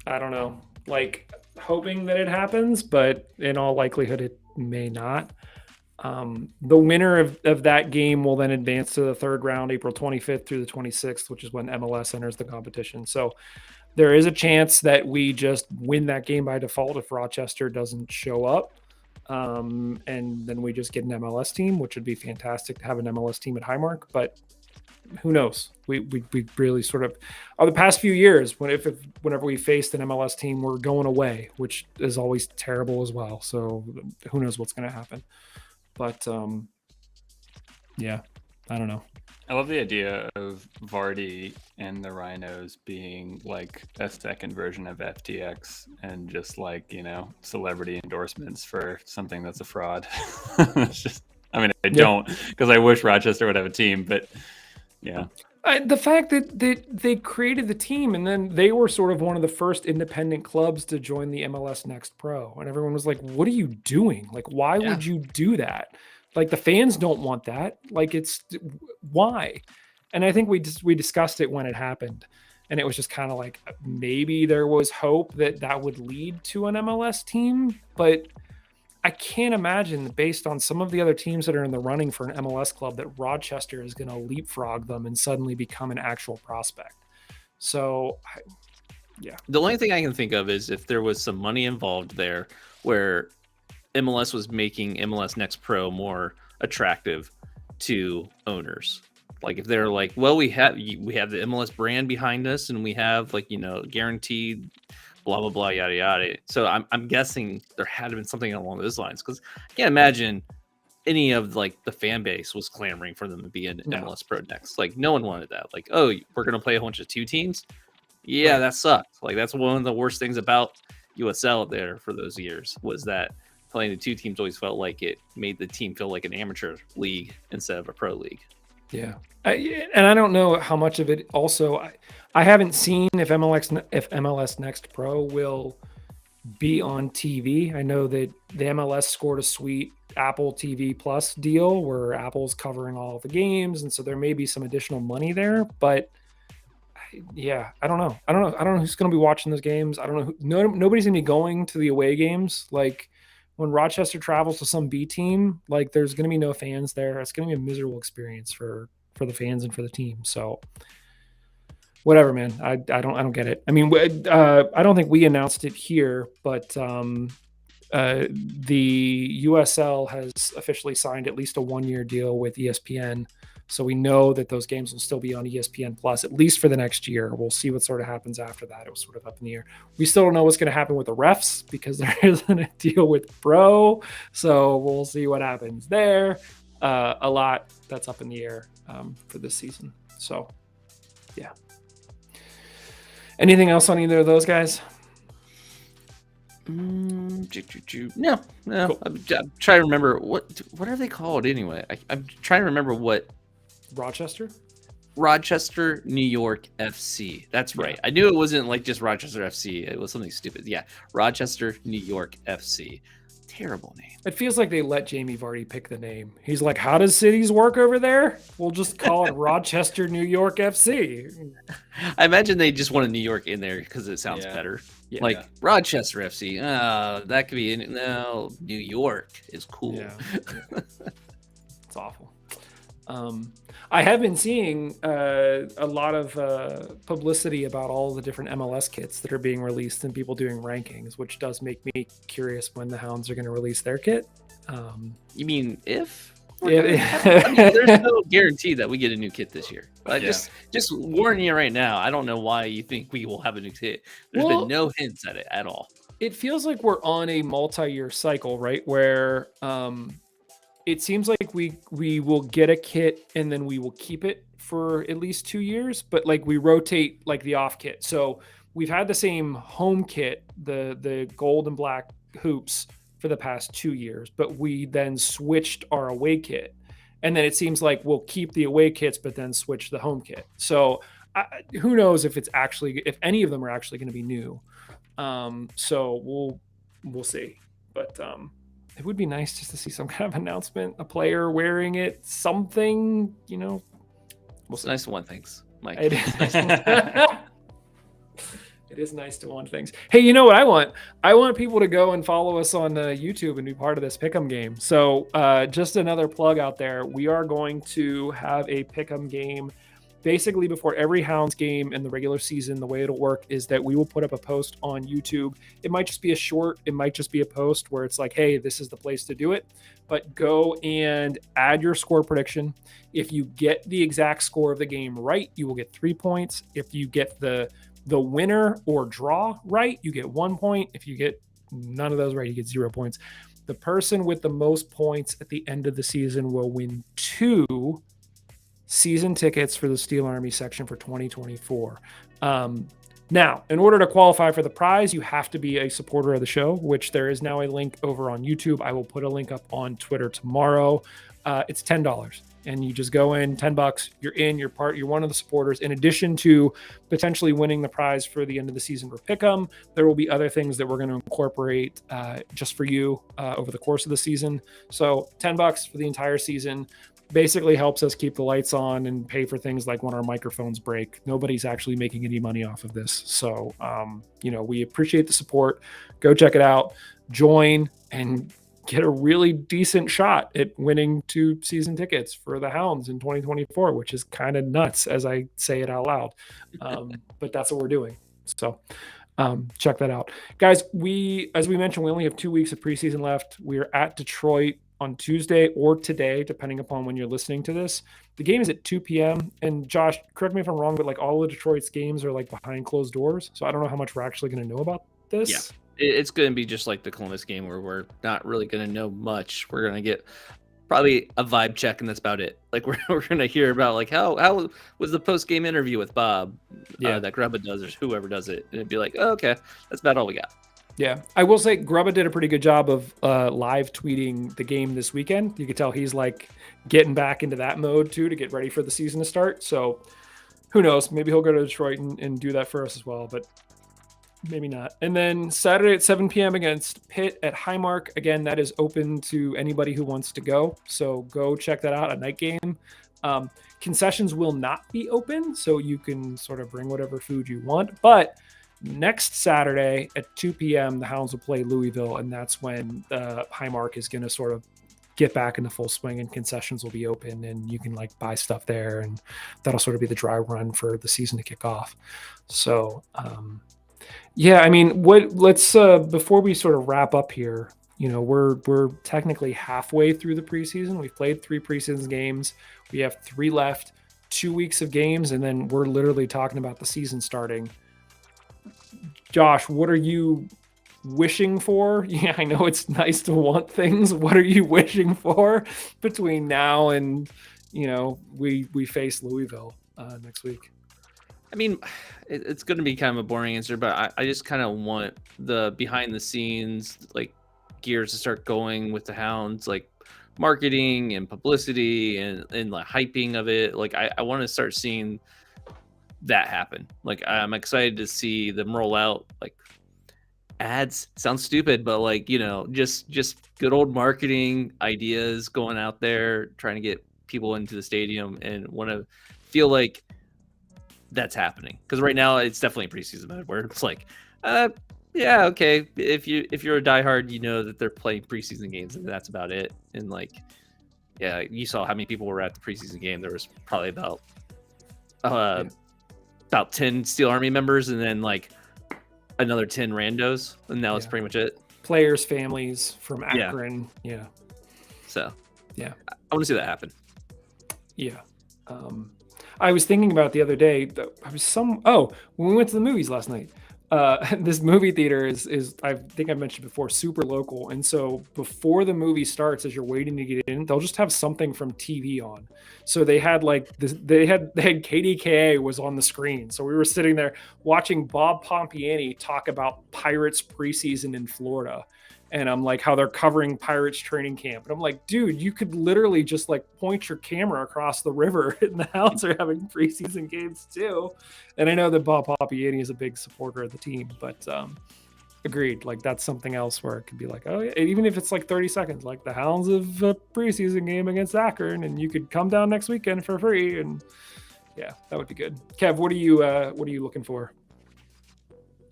don't know. Like, hoping that it happens, but in all likelihood, it may not. The winner of that game will then advance to the third round, April 25th through the 26th, which is when MLS enters the competition. So there is a chance that we just win that game by default if Rochester doesn't show up. And then we just get an MLS team, which would be fantastic to have an MLS team at Highmark, but who knows? We really sort of, the past few years, whenever we faced an MLS team, we're going away, which is always terrible as well. So who knows what's going to happen? But yeah, I don't know. I love the idea of Vardy and the Rhinos being like a second version of FTX and just like, celebrity endorsements for something that's a fraud. It's just, I don't, because I wish Rochester would have a team, but yeah. The fact that they created the team and then they were sort of one of the first independent clubs to join the MLS Next Pro. And everyone was like, what are you doing? Like, why would you do that? Like, the fans don't want that. Like, it's why? And I think we discussed it when it happened. And it was just kind of like, maybe there was hope that would lead to an MLS team. But I can't imagine, based on some of the other teams that are in the running for an MLS club, that Rochester is going to leapfrog them and suddenly become an actual prospect. So, yeah. The only thing I can think of is if there was some money involved there where MLS was making MLS Next Pro more attractive to owners. Like, if they're like, well, we have the MLS brand behind us and we have like, guaranteed blah, blah, blah, yada, yada. So I'm guessing there had been something along those lines, because I can't imagine any of like the fan base was clamoring for them to be in MLS Pro Next. Like, no one wanted that. Like, oh, we're going to play a bunch of two teams. Yeah, right. That sucked. Like, that's one of the worst things about USL there for those years, was that playing the two teams always felt like it made the team feel like an amateur league instead of a pro league. Yeah. And I don't know how much of it also, I haven't seen if MLS Next Pro will be on TV. I know that the MLS scored a sweet Apple TV Plus deal where Apple's covering all of the games. And so there may be some additional money there, but I don't know. I don't know who's going to be watching those games. I don't know. Nobody's going to be going to the away games. Like, when Rochester travels to some B team, like, there's going to be no fans there. It's going to be a miserable experience for the fans and for the team. So whatever, man. I don't get it. I mean, I don't think we announced it here, but the USL has officially signed at least a 1-year deal with ESPN. So we know that those games will still be on ESPN Plus, at least for the next year. We'll see what sort of happens after that. It was sort of up in the air. We still don't know what's going to happen with the refs, because there isn't a deal with Pro. So we'll see what happens there. A lot that's up in the air for this season. So, yeah. Anything else on either of those guys? No. Cool. I'm trying to remember what are they called anyway. I'm trying to remember what. Rochester, New York FC. That's right. Yeah. I knew it wasn't like just Rochester FC. It was something stupid. Yeah, Rochester, New York FC. Terrible name. It feels like they let Jamie Vardy pick the name. He's like, how does cities work over there? We'll just call it Rochester, New York FC. I imagine they just wanted New York in there because it sounds better. Yeah. Like Rochester FC. That could be in. No, New York is cool. Yeah. It's awful. I have been seeing a lot of publicity about all the different MLS kits that are being released and people doing rankings, which does make me curious when the Hounds are going to release their kit. You mean if? I mean, there's no guarantee that we get a new kit this year. Just warning you right now. I don't know why you think we will have a new kit. There's been no hints at it at all. It feels like we're on a multi-year cycle, right? Where it seems like we will get a kit and then we will keep it for at least 2 years, but like we rotate like the off kit. So we've had the same home kit, the gold and black hoops for the past 2 years, but we then switched our away kit. And then it seems like we'll keep the away kits, but then switch the home kit. So who knows if any of them are actually going to be new. So we'll see, but it would be nice just to see some kind of announcement, a player wearing it, something, It's nice to want things, Mike. It is nice to want things. Hey, you know what I want? I want people to go and follow us on YouTube and be part of this Pick'em game. So just another plug out there. We are going to have a Pick'em game basically before every Hounds game in the regular season. The way it'll work is that we will put up a post on YouTube. It might just be a short. It might just be a post where it's like, hey, this is the place to do it. But go and add your score prediction. If you get the exact score of the game right, you will get 3 points. If you get the winner or draw right, you get 1 point. If you get none of those right, you get 0 points. The person with the most points at the end of the season will win 2 season tickets for the Steel Army section for 2024. Now, in order to qualify for the prize, you have to be a supporter of the show, which there is now a link over on YouTube. I will put a link up on Twitter tomorrow. It's $10. And you just go in, $10, you're in, you're one of the supporters. In addition to potentially winning the prize for the end of the season for Pick'em, there will be other things that we're going to incorporate just for you over the course of the season. So $10 for the entire season basically helps us keep the lights on and pay for things like when our microphones break. Nobody's actually making any money off of this. So, we appreciate the support. Go check it out, join, and get a really decent shot at winning 2 season tickets for the Hounds in 2024, which is kind of nuts as I say it out loud. But that's what we're doing. So check that out. Guys, as we mentioned, we only have 2 weeks of preseason left. We're at Detroit on Tuesday or today, depending upon when you're listening to this. The game is at 2 p.m. And Josh, correct me if I'm wrong, but like all of Detroit's games are like behind closed doors. So I don't know how much we're actually going to know about this. Yeah. It's going to be just like the Columbus game where we're not really going to know much. We're going to get probably a vibe check, and that's about it. Like we're going to hear about like how was the post game interview with Bob that Grubba does or whoever does it, and it'd be like, oh, okay, that's about all we got. Yeah, I will say Grubba did a pretty good job of live tweeting the game this weekend. You could tell he's like getting back into that mode too to get ready for the season to start. So who knows? Maybe he'll go to Detroit and do that for us as well. But maybe not. And then Saturday at 7 p.m. against Pitt at Highmark. Again, that is open to anybody who wants to go. So go check that out, a night game. Concessions will not be open, so you can sort of bring whatever food you want. But next Saturday at 2 p.m., the Hounds will play Louisville, and that's when Highmark is going to sort of get back into full swing and concessions will be open and you can like buy stuff there. And that'll sort of be the dry run for the season to kick off. So, yeah, I mean, let's before we sort of wrap up here, we're technically halfway through the preseason. We've played 3 preseason games. We have 3 left, 2 weeks of games, and then we're literally talking about the season starting. Josh, what are you wishing for? Yeah, I know it's nice to want things. What are you wishing for between now and, we face Louisville next week? I mean, it's going to be kind of a boring answer, but I just kind of want the behind the scenes, like gears to start going with the Hounds, like marketing and publicity and like hyping of it. Like I want to start seeing that happen. Like I'm excited to see them roll out like ads. Sounds stupid, but like, just good old marketing ideas going out there, trying to get people into the stadium and want to feel like that's happening. Because right now it's definitely preseason mode where it's like, yeah, okay. If you're a diehard, you know that they're playing preseason games and that's about it. And like, yeah, you saw how many people were at the preseason game. There was probably about 10 Steel Army members and then like another 10 randos. And that was pretty much it. Players, families from Akron. Yeah. So Yeah. I want to see that happen. Yeah. I was thinking about the other day that when we went to the movies last night, this movie theater is I think I mentioned before, super local. And so before the movie starts, as you're waiting to get in, they'll just have something from TV on. So they had like this, they had KDKA was on the screen. So we were sitting there watching Bob Pompiani talk about Pirates preseason in Florida. And I'm like, how they're covering Pirates training camp. And I'm like, dude, you could literally just like point your camera across the river, and the Hounds are having preseason games too. And I know that Bob Pompiani is a big supporter of the team, but agreed. Like that's something else where it could be like, oh yeah, even if it's like 30 seconds, like the Hounds of a preseason game against Akron, and you could come down next weekend for free. And yeah, that would be good. Kev, what are you looking for?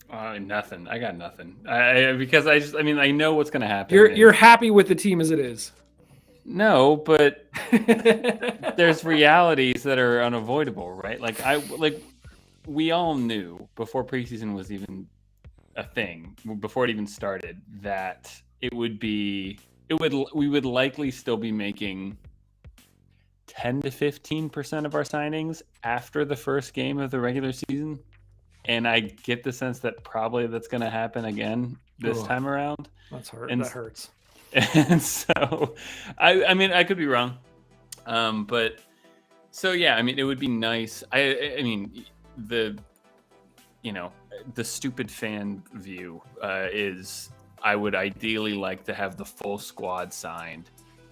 Nothing. I got nothing. Because I know what's going to happen. You're happy with the team as it is. No, but there's realities that are unavoidable, right? Like we all knew before preseason was even a thing, before it even started, that we would likely still be making 10 to 15% of our signings after the first game of the regular season. And I get the sense that probably that's going to happen again this time around. That hurts. And so, I mean, I could be wrong. But so, yeah, I mean, it would be nice. I mean, the stupid fan view is I would ideally like to have the full squad signed,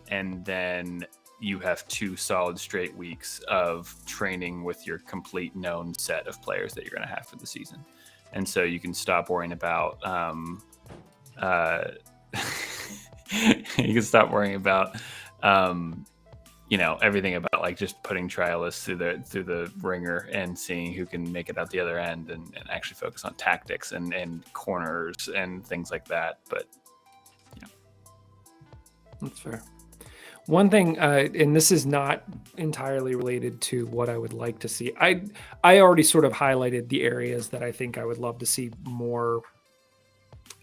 and then you have 2 solid straight weeks of training with your complete known set of players that you're going to have for the season. And so you can stop worrying about, everything about like just putting trialists through the ringer and seeing who can make it out the other end, and actually focus on tactics and corners and things like that. But yeah, that's fair. One thing, and this is not entirely related to what I would like to see. I already sort of highlighted the areas that I think I would love to see more.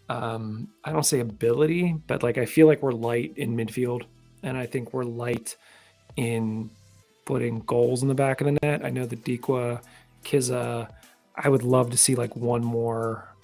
I don't say ability, but like I feel like we're light in midfield, and I think we're light in putting goals in the back of the net. I know that Dikwa, Kiza, I would love to see like one more.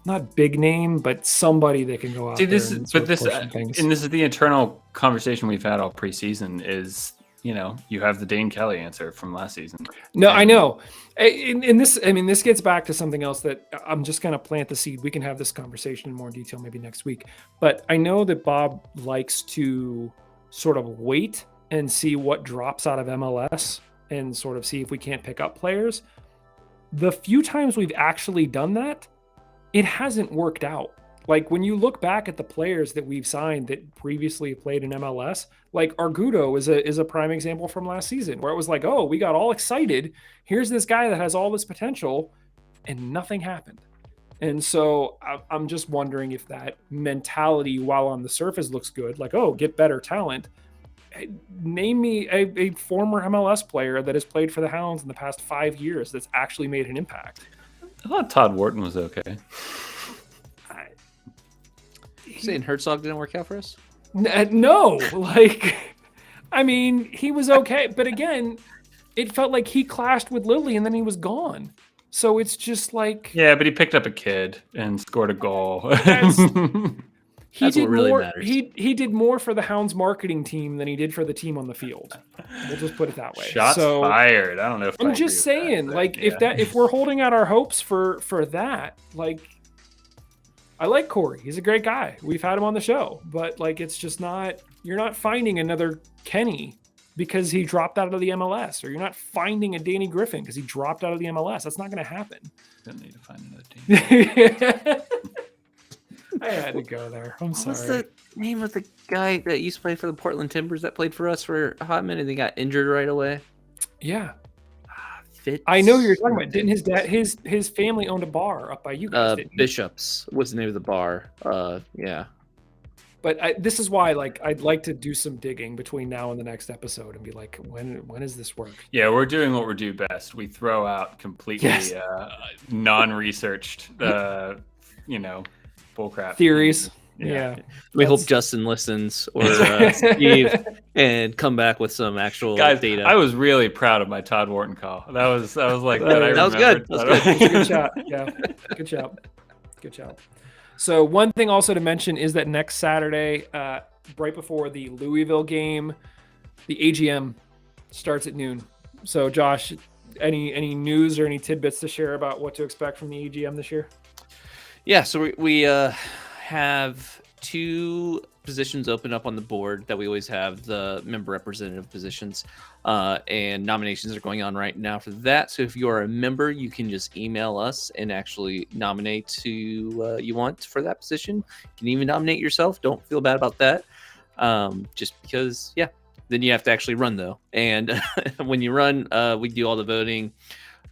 Not big name, but somebody that can go out there. This is the internal conversation we've had all preseason. Is you have the Dane Kelly answer from last season. No, I know. This gets back to something else that I'm just going to plant the seed. We can have this conversation in more detail maybe next week. But I know that Bob likes to sort of wait and see what drops out of MLS and sort of see if we can't pick up players. The few times we've actually done that, it hasn't worked out. Like when you look back at the players that we've signed that previously played in MLS, like Argudo is a prime example from last season, where it was like, oh, we got all excited. Here's this guy that has all this potential, and nothing happened. And so I'm just wondering if that mentality, while on the surface looks good, like, oh, get better talent. Name me a former MLS player that has played for the Hounds in the past 5 years that's actually made an impact. I thought Todd Wharton was okay. Saying Herzog didn't work out for us? No, he was okay, but again, it felt like he clashed with Lily and then he was gone. So it's just like, yeah, but he picked up a kid and scored a goal. That's what really matters. He did more for the Hounds marketing team than he did for the team on the field. We'll just put it that way. Shots fired. I don't know if I'm just saying, if we're holding out our hopes for that, like, I like Corey. He's a great guy. We've had him on the show, but like, it's just not, you're not finding another Kenny because he dropped out of the MLS, or you're not finding a Danny Griffin because he dropped out of the MLS. That's not going to happen. Don't need to find another team. I had to go there. I'm sorry. What's the name of the guy that used to play for the Portland Timbers that played for us for a hot minute and he got injured right away? Yeah. Fitz. I know who you're talking about. Didn't his dad, his family owned a bar up by you guys? Bishops was the name of the bar. Yeah. But this is why, like, I'd like to do some digging between now and the next episode and be like, when does this work? Yeah, we're doing what we do best. We throw out completely non-researched, bullcrap theories. Yeah. We hope Justin listens or Steve and come back with some actual Guys, data. I was really proud of my Todd Wharton call. I was like, That was good. That was good. Good shot. Yeah. Good job. Good job. So one thing also to mention is that next Saturday, right before the Louisville game, the AGM starts at noon. So Josh, any news or any tidbits to share about what to expect from the AGM this year? Yeah, so we have 2 positions open up on the board that we always have, the member representative positions, and nominations are going on right now for that. So if you are a member, you can just email us and actually nominate who you want for that position. You can even nominate yourself. Don't feel bad about that. Just because, then you have to actually run though. And when you run, we do all the voting.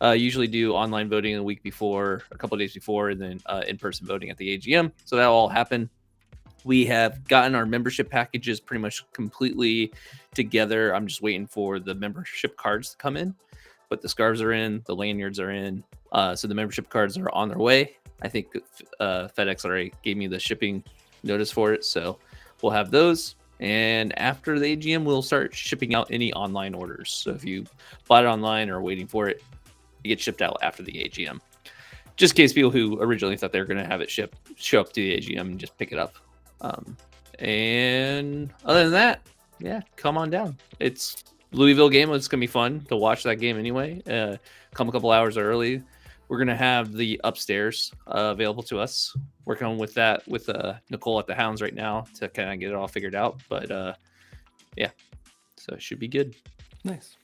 Usually do online voting a week before, a couple of days before, and then in-person voting at the AGM. So that'll all happen. We have gotten our membership packages pretty much completely together. I'm just waiting for the membership cards to come in, but the scarves are in, the lanyards are in. So the membership cards are on their way. I think FedEx already gave me the shipping notice for it. So we'll have those. And after the AGM, we'll start shipping out any online orders. So if you bought it online or are waiting for it, it gets shipped out after the AGM. Just in case people who originally thought they were going to have it show up to the AGM and just pick it up. And other than that, come on down. It's Louisville game. It's going to be fun to watch that game anyway. Come a couple hours early. We're going to have the upstairs available to us. Working on with that with Nicole at the Hounds right now to kind of get it all figured out. But so it should be good. Nice.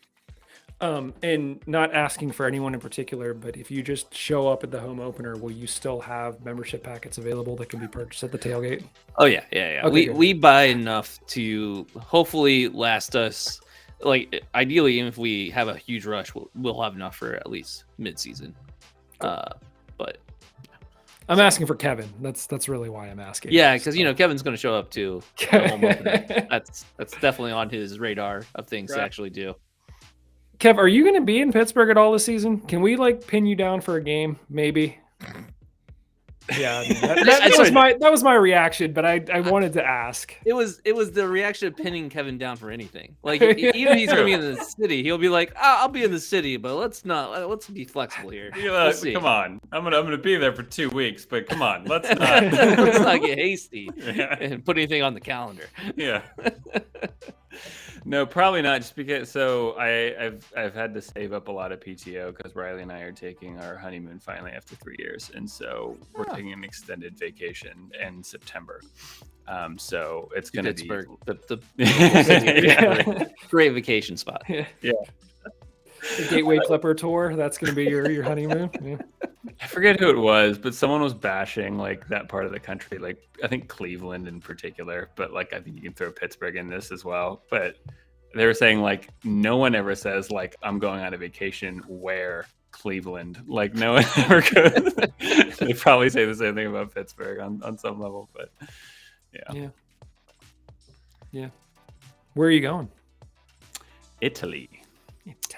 And not asking for anyone in particular, but if you just show up at the home opener, will you still have membership packets available that can be purchased at the tailgate? Oh yeah. Okay, we buy enough to hopefully last us. Like ideally, even if we have a huge rush, we'll have enough for at least mid-season. But I'm asking for Kevin. That's really why I'm asking. Yeah, because Kevin's going to show up too. That's definitely on his radar of things to actually do. Kev, are you going to be in Pittsburgh at all this season? Can we pin you down for a game? Maybe. Yeah, that was my reaction, but I wanted to ask. It was the reaction of pinning Kevin down for anything. Like even if he's gonna be in the city, he'll be like, I'll be in the city, but let's be flexible here. Come on, I'm gonna be there for 2 weeks, but come on, let's not let's not get hasty and put anything on the calendar. Yeah. No, probably not. Just because, I've had to save up a lot of PTO because Riley and I are taking our honeymoon finally after 3 years, and so we're taking an extended vacation in September. So it's going to be the great vacation spot. Yeah. The Gateway Clipper Tour. That's going to be your honeymoon. Yeah. I forget who it was, but someone was bashing that part of the country, I think Cleveland in particular, but I think you can throw Pittsburgh in this as well. But they were saying no one ever says I'm going on a vacation where Cleveland. No one ever goes. They probably say the same thing about Pittsburgh on some level, but yeah. Where are you going? Italy.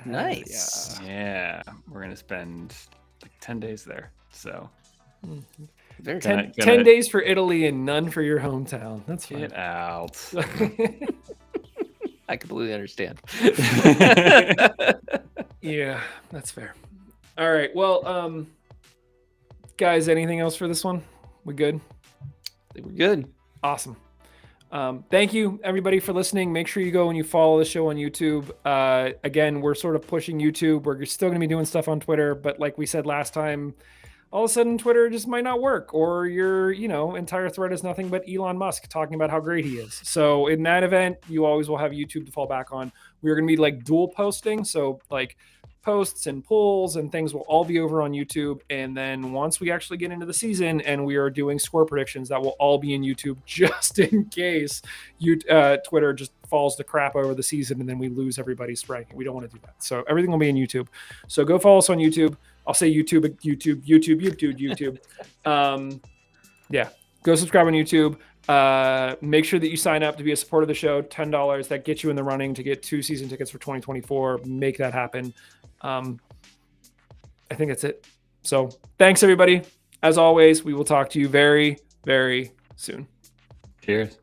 Nice. Yeah, we're gonna spend 10 days there. So 10 days for Italy and none for your hometown. That's fine. Get out. I completely understand. Yeah, that's fair. All right. Well, guys, anything else for this one? We good? I think we're good. Awesome. Thank you, everybody, for listening. Make sure you go and you follow the show on YouTube. Again, we're sort of pushing YouTube. We're still going to be doing stuff on Twitter, but like we said last time, all of a sudden Twitter just might not work, or your entire thread is nothing but Elon Musk talking about how great he is. So in that event, you always will have YouTube to fall back on. We're going to be dual posting, so posts and polls and things will all be over on YouTube. And then once we actually get into the season and we are doing score predictions, that will all be in YouTube, just in case Twitter just falls to crap over the season and then we lose everybody's ranking. We don't want to do that. So everything will be in YouTube. So go follow us on YouTube. I'll say YouTube. Yeah, go subscribe on YouTube. Make sure that you sign up to be a supporter of the show. $10 that gets you in the running to get 2 season tickets for 2024. Make that happen. I think that's it. So thanks, everybody. As always, we will talk to you very, very soon. Cheers.